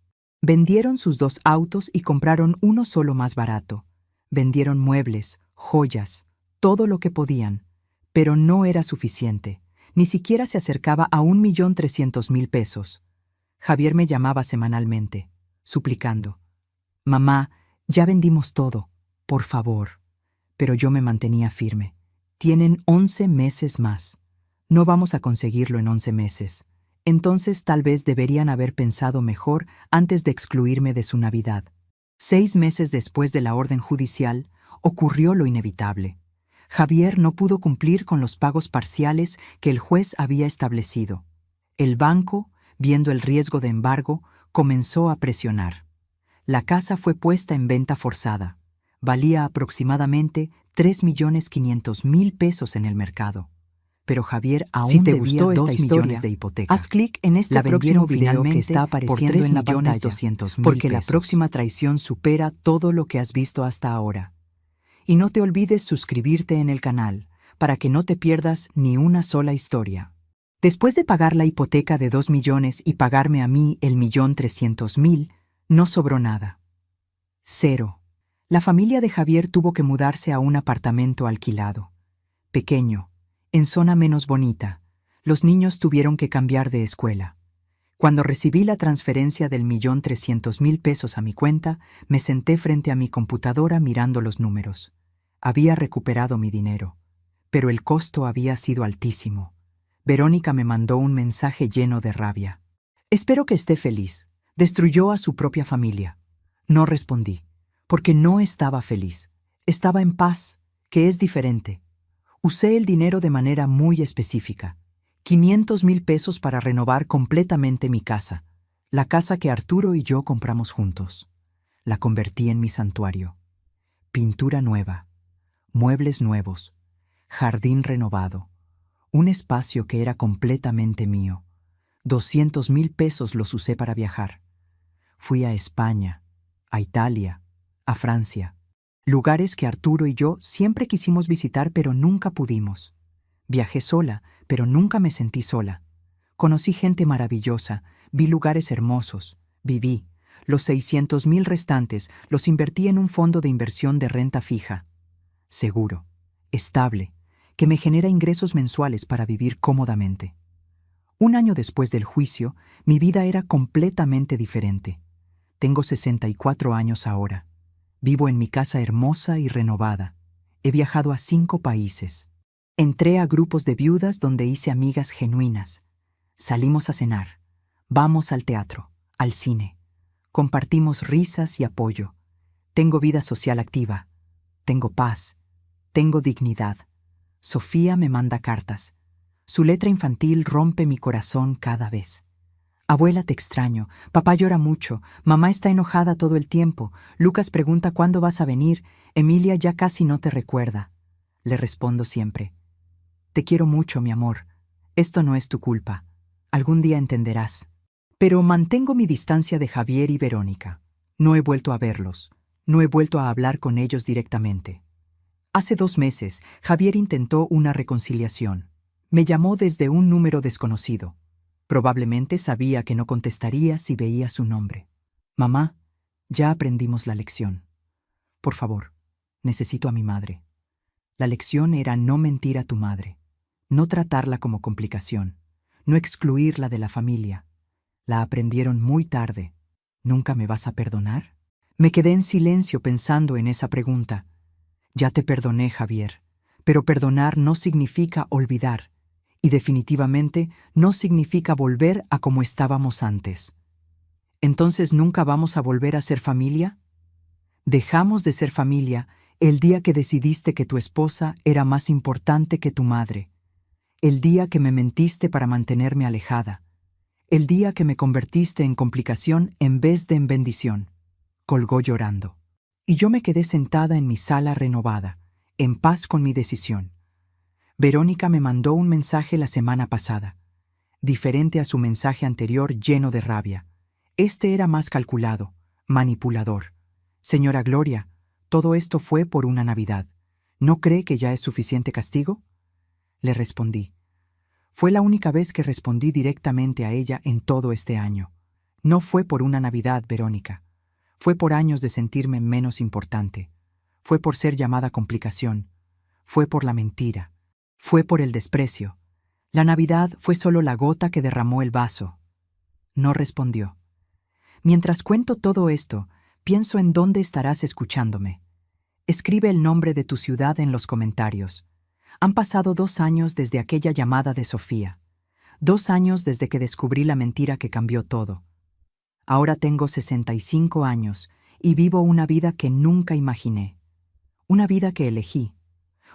Vendieron sus 2 autos y compraron uno solo más barato. Vendieron muebles, joyas, todo lo que podían, pero no era suficiente. Ni siquiera se acercaba a 1.300.000 pesos. Javier me llamaba semanalmente, suplicando. «Mamá, ya vendimos todo, por favor». Pero yo me mantenía firme. «Tienen 11 meses más. No vamos a conseguirlo en 11 meses. Entonces tal vez deberían haber pensado mejor antes de excluirme de su Navidad». 6 meses después de la orden judicial, ocurrió lo inevitable. Javier no pudo cumplir con los pagos parciales que el juez había establecido. El banco, viendo el riesgo de embargo, comenzó a presionar. La casa fue puesta en venta forzada. Valía aproximadamente 3.500.000 pesos en el mercado. Pero Javier aún si te gustó esta historia de hipoteca, haz clic en este próximo video que está apareciendo en la pantalla, porque la próxima traición supera todo lo que has visto hasta ahora. Y no te olvides suscribirte en el canal, para que no te pierdas ni una sola historia. Después de pagar la hipoteca de 2 millones y pagarme a mí el 1.300.000, no sobró nada. Cero. La familia de Javier tuvo que mudarse a un apartamento alquilado. Pequeño, en zona menos bonita. Los niños tuvieron que cambiar de escuela. Cuando recibí la transferencia del 1.300.000 pesos a mi cuenta, me senté frente a mi computadora mirando los números. Había recuperado mi dinero, pero el costo había sido altísimo. Verónica me mandó un mensaje lleno de rabia. Espero que esté feliz. Destruyó a su propia familia. No respondí, porque no estaba feliz. Estaba en paz, que es diferente. Usé el dinero de manera muy específica. 500.000 pesos para renovar completamente mi casa. La casa que Arturo y yo compramos juntos. La convertí en mi santuario. Pintura nueva. Muebles nuevos. Jardín renovado. Un espacio que era completamente mío. 200.000 pesos los usé para viajar. Fui a España, a Italia, a Francia. Lugares que Arturo y yo siempre quisimos visitar pero nunca pudimos. Viajé sola, pero nunca me sentí sola. Conocí gente maravillosa, vi lugares hermosos, viví. Los 600.000 restantes los invertí en un fondo de inversión de renta fija. Seguro, estable, que me genera ingresos mensuales para vivir cómodamente. Un año después del juicio, mi vida era completamente diferente. Tengo 64 años ahora. Vivo en mi casa hermosa y renovada. He viajado a 5 países. Entré a grupos de viudas donde hice amigas genuinas. Salimos a cenar. Vamos al teatro, al cine. Compartimos risas y apoyo. Tengo vida social activa. Tengo paz. Tengo dignidad. Sofía me manda cartas. Su letra infantil rompe mi corazón cada vez. Abuela, te extraño. Papá llora mucho. Mamá está enojada todo el tiempo. Lucas pregunta cuándo vas a venir. Emilia ya casi no te recuerda. Le respondo siempre. Te quiero mucho, mi amor. Esto no es tu culpa. Algún día entenderás. Pero mantengo mi distancia de Javier y Verónica. No he vuelto a verlos. No he vuelto a hablar con ellos directamente. Hace 2 meses, Javier intentó una reconciliación. Me llamó desde un número desconocido. Probablemente sabía que no contestaría si veía su nombre. Mamá, ya aprendimos la lección. Por favor, necesito a mi madre. La lección era no mentir a tu madre, no tratarla como complicación, no excluirla de la familia. La aprendieron muy tarde. ¿Nunca me vas a perdonar? Me quedé en silencio pensando en esa pregunta. Ya te perdoné, Javier, pero perdonar no significa olvidar. Y definitivamente no significa volver a como estábamos antes. ¿Entonces nunca vamos a volver a ser familia? Dejamos de ser familia el día que decidiste que tu esposa era más importante que tu madre. El día que me mentiste para mantenerme alejada. El día que me convertiste en complicación en vez de en bendición. Colgó llorando. Y yo me quedé sentada en mi sala renovada, en paz con mi decisión. Verónica me mandó un mensaje la semana pasada, diferente a su mensaje anterior lleno de rabia. Este era más calculado, manipulador. Señora Gloria, todo esto fue por una Navidad. ¿No cree que ya es suficiente castigo? Le respondí. Fue la única vez que respondí directamente a ella en todo este año. No fue por una Navidad, Verónica. Fue por años de sentirme menos importante. Fue por ser llamada complicación. Fue por la mentira. Fue por el desprecio. La Navidad fue solo la gota que derramó el vaso. No respondió. Mientras cuento todo esto, pienso en dónde estarás escuchándome. Escribe el nombre de tu ciudad en los comentarios. Han pasado 2 años desde aquella llamada de Sofía. 2 años desde que descubrí la mentira que cambió todo. Ahora tengo 65 años y vivo una vida que nunca imaginé. Una vida que elegí.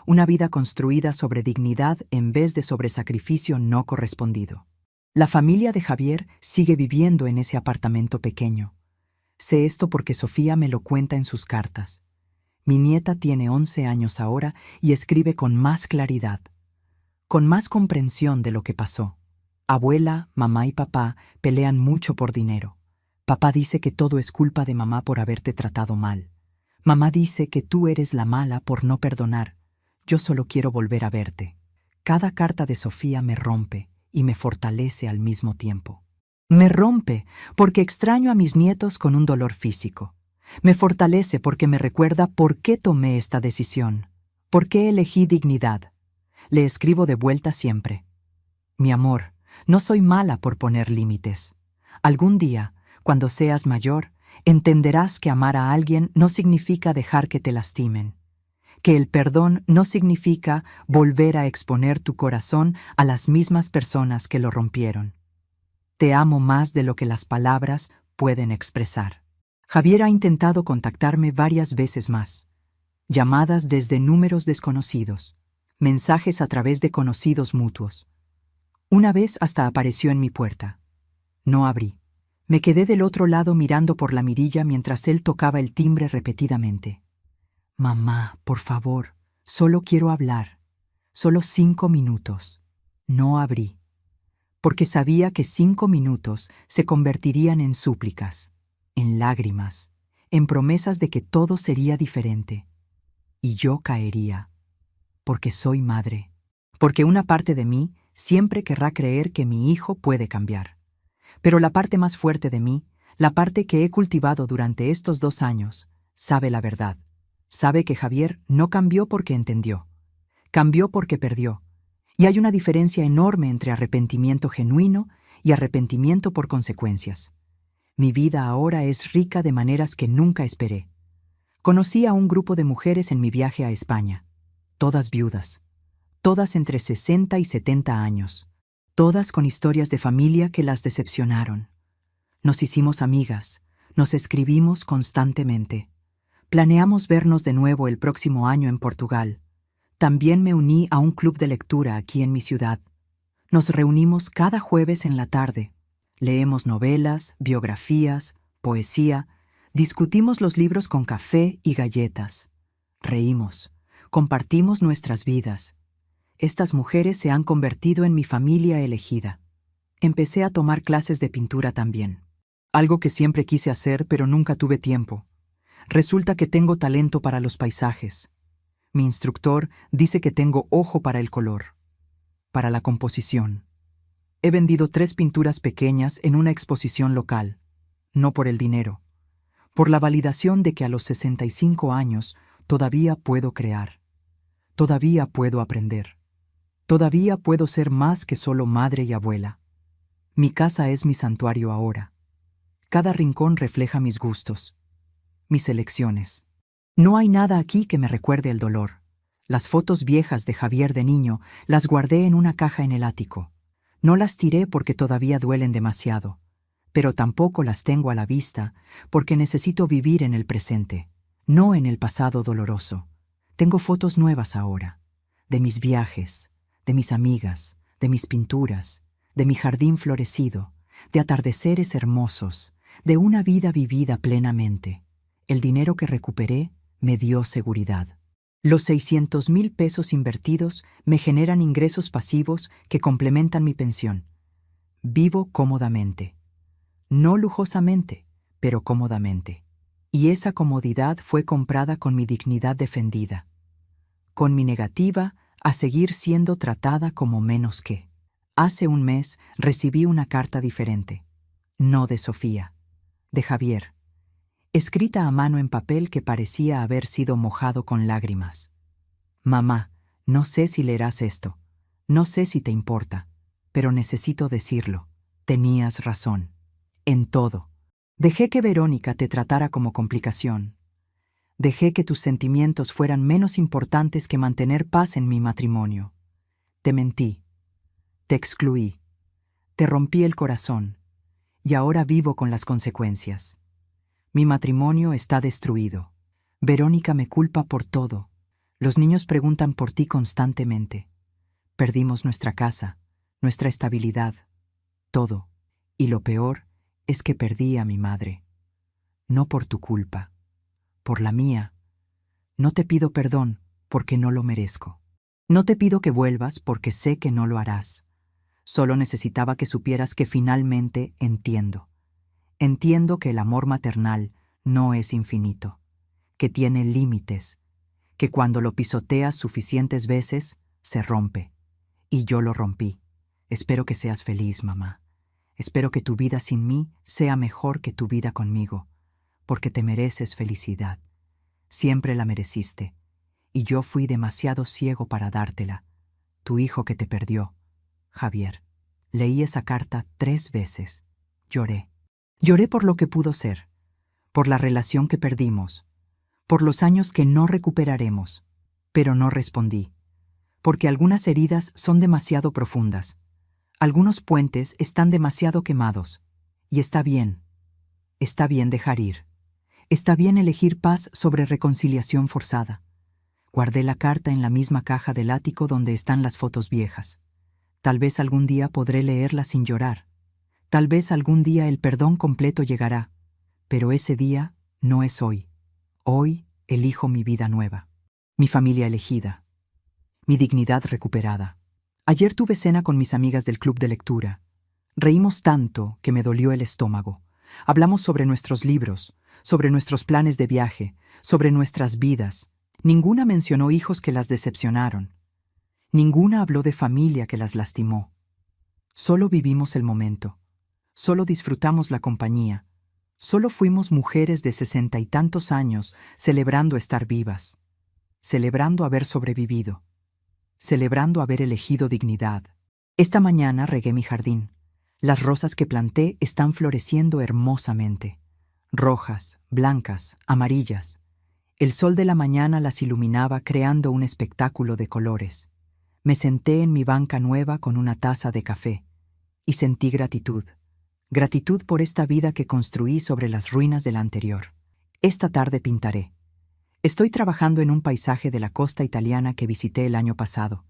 Una vida construida sobre dignidad en vez de sobre sacrificio no correspondido. La familia de Javier sigue viviendo en ese apartamento pequeño. Sé esto porque Sofía me lo cuenta en sus cartas. Mi nieta tiene 11 años ahora y escribe con más claridad. con más comprensión de lo que pasó. Abuela, mamá y papá pelean mucho por dinero. Papá dice que todo es culpa de mamá por haberte tratado mal. Mamá dice que tú eres la mala por no perdonar. Yo solo quiero volver a verte. Cada carta de Sofía me rompe y me fortalece al mismo tiempo. Me rompe porque extraño a mis nietos con un dolor físico. Me fortalece porque me recuerda por qué tomé esta decisión, por qué elegí dignidad. Le escribo de vuelta siempre. Mi amor, no soy mala por poner límites. Algún día, cuando seas mayor, entenderás que amar a alguien no significa dejar que te lastimen, que el perdón no significa volver a exponer tu corazón a las mismas personas que lo rompieron. Te amo más de lo que las palabras pueden expresar. Javier ha intentado contactarme varias veces más. Llamadas desde números desconocidos, mensajes a través de conocidos mutuos. Una vez hasta apareció en mi puerta. No abrí. Me quedé del otro lado mirando por la mirilla mientras él tocaba el timbre repetidamente. Mamá, por favor, solo quiero hablar. Solo 5 minutos. No abrí, porque sabía que 5 minutos se convertirían en súplicas, en lágrimas, en promesas de que todo sería diferente. Y yo caería, porque soy madre, porque una parte de mí siempre querrá creer que mi hijo puede cambiar. Pero la parte más fuerte de mí, la parte que he cultivado durante estos 2 años, sabe la verdad. Sabe que Javier no cambió porque entendió. Cambió porque perdió. Y hay una diferencia enorme entre arrepentimiento genuino y arrepentimiento por consecuencias. Mi vida ahora es rica de maneras que nunca esperé. Conocí a un grupo de mujeres en mi viaje a España. Todas viudas. Todas entre 60 y 70 años. Todas con historias de familia que las decepcionaron. Nos hicimos amigas. Nos escribimos constantemente. Planeamos vernos de nuevo el próximo año en Portugal. También me uní a un club de lectura aquí en mi ciudad. Nos reunimos cada jueves en la tarde. Leemos novelas, biografías, poesía, discutimos los libros con café y galletas. Reímos, compartimos nuestras vidas. Estas mujeres se han convertido en mi familia elegida. Empecé a tomar clases de pintura también. Algo que siempre quise hacer, pero nunca tuve tiempo. Resulta que tengo talento para los paisajes. Mi instructor dice que tengo ojo para el color, para la composición. He vendido 3 pinturas pequeñas en una exposición local, no por el dinero, por la validación de que a los 65 años todavía puedo crear, todavía puedo aprender, todavía puedo ser más que solo madre y abuela. Mi casa es mi santuario ahora. Cada rincón refleja mis gustos, mis elecciones. No hay nada aquí que me recuerde el dolor. Las fotos viejas de Javier de niño las guardé en una caja en el ático. No las tiré porque todavía duelen demasiado, pero tampoco las tengo a la vista porque necesito vivir en el presente, no en el pasado doloroso. Tengo fotos nuevas ahora, de mis viajes, de mis amigas, de mis pinturas, de mi jardín florecido, de atardeceres hermosos, de una vida vivida plenamente. El dinero que recuperé me dio seguridad. Los 600,000 pesos invertidos me generan ingresos pasivos que complementan mi pensión. Vivo cómodamente. No lujosamente, pero cómodamente. Y esa comodidad fue comprada con mi dignidad defendida, con mi negativa a seguir siendo tratada como menos que. Hace un mes recibí una carta diferente. No de Sofía, de Javier. Escrita a mano en papel que parecía haber sido mojado con lágrimas. Mamá, no sé si leerás esto, no sé si te importa, pero necesito decirlo. Tenías razón. En todo. Dejé que Verónica te tratara como complicación. Dejé que tus sentimientos fueran menos importantes que mantener paz en mi matrimonio. Te mentí. Te excluí. Te rompí el corazón. Y ahora vivo con las consecuencias. Mi matrimonio está destruido. Verónica me culpa por todo. Los niños preguntan por ti constantemente. Perdimos nuestra casa, nuestra estabilidad, todo. Y lo peor es que perdí a mi madre. No por tu culpa, por la mía. No te pido perdón porque no lo merezco. No te pido que vuelvas porque sé que no lo harás. Solo necesitaba que supieras que finalmente entiendo. Entiendo que el amor maternal no es infinito, que tiene límites, que cuando lo pisoteas suficientes veces, se rompe. Y yo lo rompí. Espero que seas feliz, mamá. Espero que tu vida sin mí sea mejor que tu vida conmigo, porque te mereces felicidad. Siempre la mereciste, y yo fui demasiado ciego para dártela. Tu hijo que te perdió, Javier. Leí esa carta 3 veces. Lloré. Lloré por lo que pudo ser, por la relación que perdimos, por los años que no recuperaremos. Pero no respondí, porque algunas heridas son demasiado profundas. Algunos puentes están demasiado quemados. Y está bien dejar ir. Está bien elegir paz sobre reconciliación forzada. Guardé la carta en la misma caja del ático donde están las fotos viejas. Tal vez algún día podré leerla sin llorar. Tal vez algún día el perdón completo llegará. Pero ese día no es hoy. Hoy elijo mi vida nueva. Mi familia elegida. Mi dignidad recuperada. Ayer tuve cena con mis amigas del club de lectura. Reímos tanto que me dolió el estómago. Hablamos sobre nuestros libros, sobre nuestros planes de viaje, sobre nuestras vidas. Ninguna mencionó hijos que las decepcionaron. Ninguna habló de familia que las lastimó. Solo vivimos el momento. Solo disfrutamos la compañía. Solo fuimos mujeres de 60 y tantos años celebrando estar vivas. Celebrando haber sobrevivido. Celebrando haber elegido dignidad. Esta mañana regué mi jardín. Las rosas que planté están floreciendo hermosamente. Rojas, blancas, amarillas. El sol de la mañana las iluminaba creando un espectáculo de colores. Me senté en mi banca nueva con una taza de café y sentí gratitud. Gratitud por esta vida que construí sobre las ruinas de la anterior. Esta tarde pintaré. Estoy trabajando en un paisaje de la costa italiana que visité el año pasado.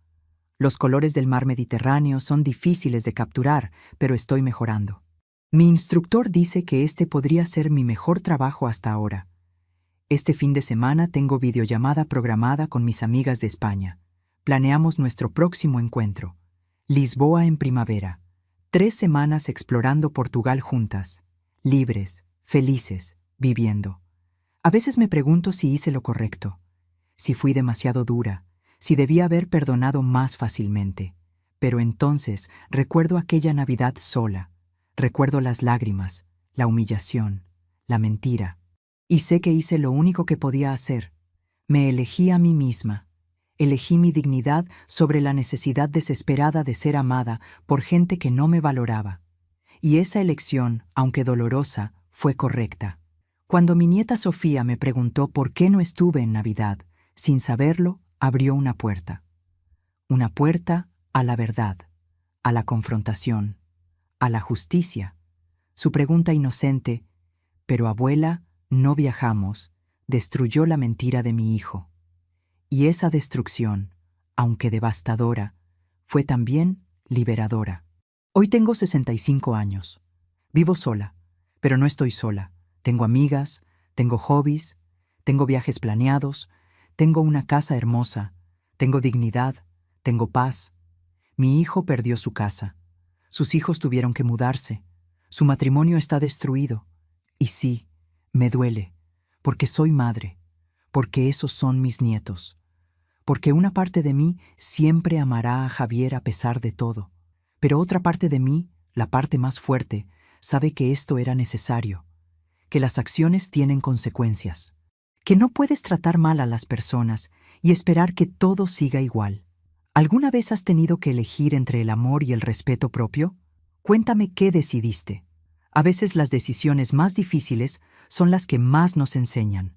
Los colores del mar Mediterráneo son difíciles de capturar, pero estoy mejorando. Mi instructor dice que este podría ser mi mejor trabajo hasta ahora. Este fin de semana tengo videollamada programada con mis amigas de España. Planeamos nuestro próximo encuentro. Lisboa en primavera. 3 semanas explorando Portugal juntas. Libres, felices, viviendo. A veces me pregunto si hice lo correcto. Si fui demasiado dura. Si debía haber perdonado más fácilmente. Pero entonces recuerdo aquella Navidad sola. Recuerdo las lágrimas, la humillación, la mentira. Y sé que hice lo único que podía hacer. Me elegí a mí misma. Elegí mi dignidad sobre la necesidad desesperada de ser amada por gente que no me valoraba. Y esa elección, aunque dolorosa, fue correcta. Cuando mi nieta Sofía me preguntó por qué no estuve en Navidad, sin saberlo, abrió una puerta. Una puerta a la verdad, a la confrontación, a la justicia. Su pregunta inocente, «Pero abuela, no viajamos», destruyó la mentira de mi hijo. Y esa destrucción, aunque devastadora, fue también liberadora. Hoy tengo 65 años. Vivo sola, pero no estoy sola. Tengo amigas, tengo hobbies, tengo viajes planeados, tengo una casa hermosa, tengo dignidad, tengo paz. Mi hijo perdió su casa. Sus hijos tuvieron que mudarse. Su matrimonio está destruido. Y sí, me duele, porque soy madre, porque esos son mis nietos. Porque una parte de mí siempre amará a Javier a pesar de todo. Pero otra parte de mí, la parte más fuerte, sabe que esto era necesario, que las acciones tienen consecuencias, que no puedes tratar mal a las personas y esperar que todo siga igual. ¿Alguna vez has tenido que elegir entre el amor y el respeto propio? Cuéntame qué decidiste. A veces las decisiones más difíciles son las que más nos enseñan.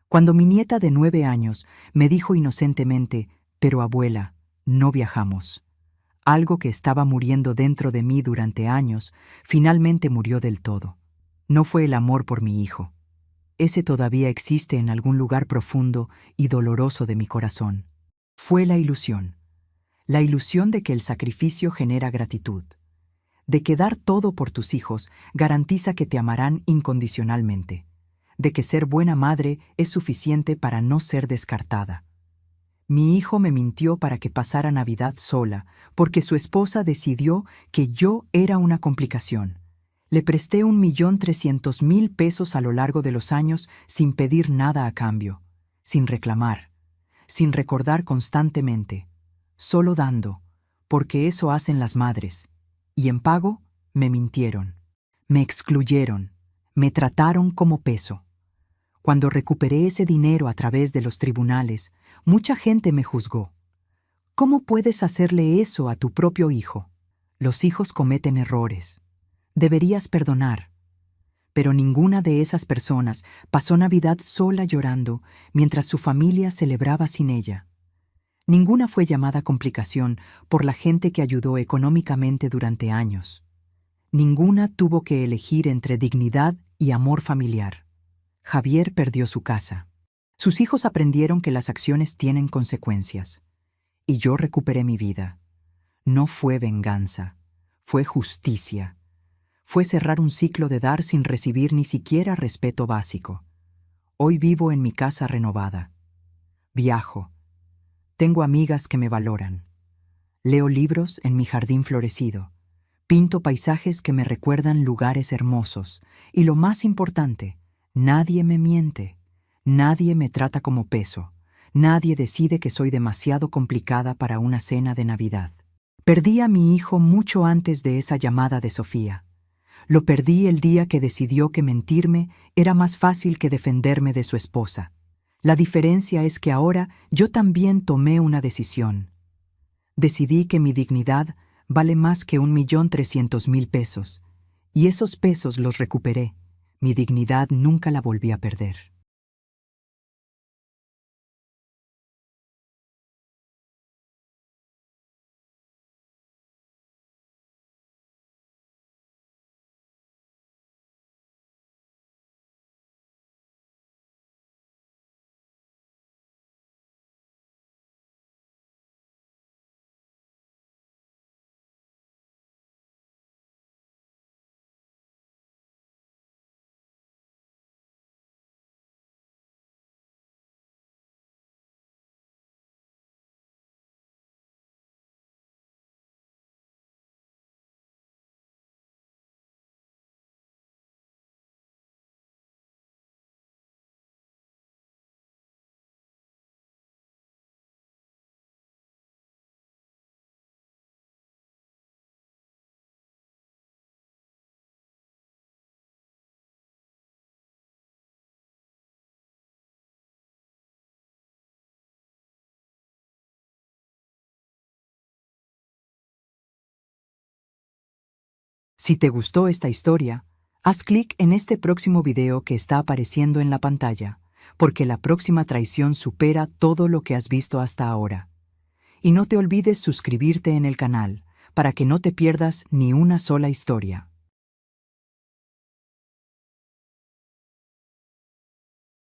Cuando mi nieta de 9 años me dijo inocentemente, «Pero abuela, no viajamos», algo que estaba muriendo dentro de mí durante años, finalmente murió del todo. No fue el amor por mi hijo. Ese todavía existe en algún lugar profundo y doloroso de mi corazón. Fue la ilusión de que el sacrificio genera gratitud, de que dar todo por tus hijos garantiza que te amarán incondicionalmente, de que ser buena madre es suficiente para no ser descartada. Mi hijo me mintió para que pasara Navidad sola, porque su esposa decidió que yo era una complicación. Le presté 1.300.000 pesos a lo largo de los años sin pedir nada a cambio, sin reclamar, sin recordar constantemente, solo dando, porque eso hacen las madres. Y en pago, me mintieron, me excluyeron, me trataron como peso. Cuando recuperé ese dinero a través de los tribunales, mucha gente me juzgó. ¿Cómo puedes hacerle eso a tu propio hijo? Los hijos cometen errores. Deberías perdonar. Pero ninguna de esas personas pasó Navidad sola llorando mientras su familia celebraba sin ella. Ninguna fue llamada complicación por la gente que ayudó económicamente durante años. Ninguna tuvo que elegir entre dignidad y amor familiar. Javier perdió su casa. Sus hijos aprendieron que las acciones tienen consecuencias. Y yo recuperé mi vida. No fue venganza, fue justicia. Fue cerrar un ciclo de dar sin recibir ni siquiera respeto básico. Hoy vivo en mi casa renovada. Viajo. Tengo amigas que me valoran. Leo libros en mi jardín florecido. Pinto paisajes que me recuerdan lugares hermosos. Y lo más importante, nadie me miente. Nadie me trata como peso. Nadie decide que soy demasiado complicada para una cena de Navidad. Perdí a mi hijo mucho antes de esa llamada de Sofía. Lo perdí el día que decidió que mentirme era más fácil que defenderme de su esposa. La diferencia es que ahora yo también tomé una decisión. Decidí que mi dignidad vale más que 1.300.000 pesos, y esos pesos los recuperé. Mi dignidad nunca la volví a perder. Si te gustó esta historia, haz clic en este próximo video que está apareciendo en la pantalla, porque la próxima traición supera todo lo que has visto hasta ahora. Y no te olvides suscribirte en el canal, para que no te pierdas ni una sola historia.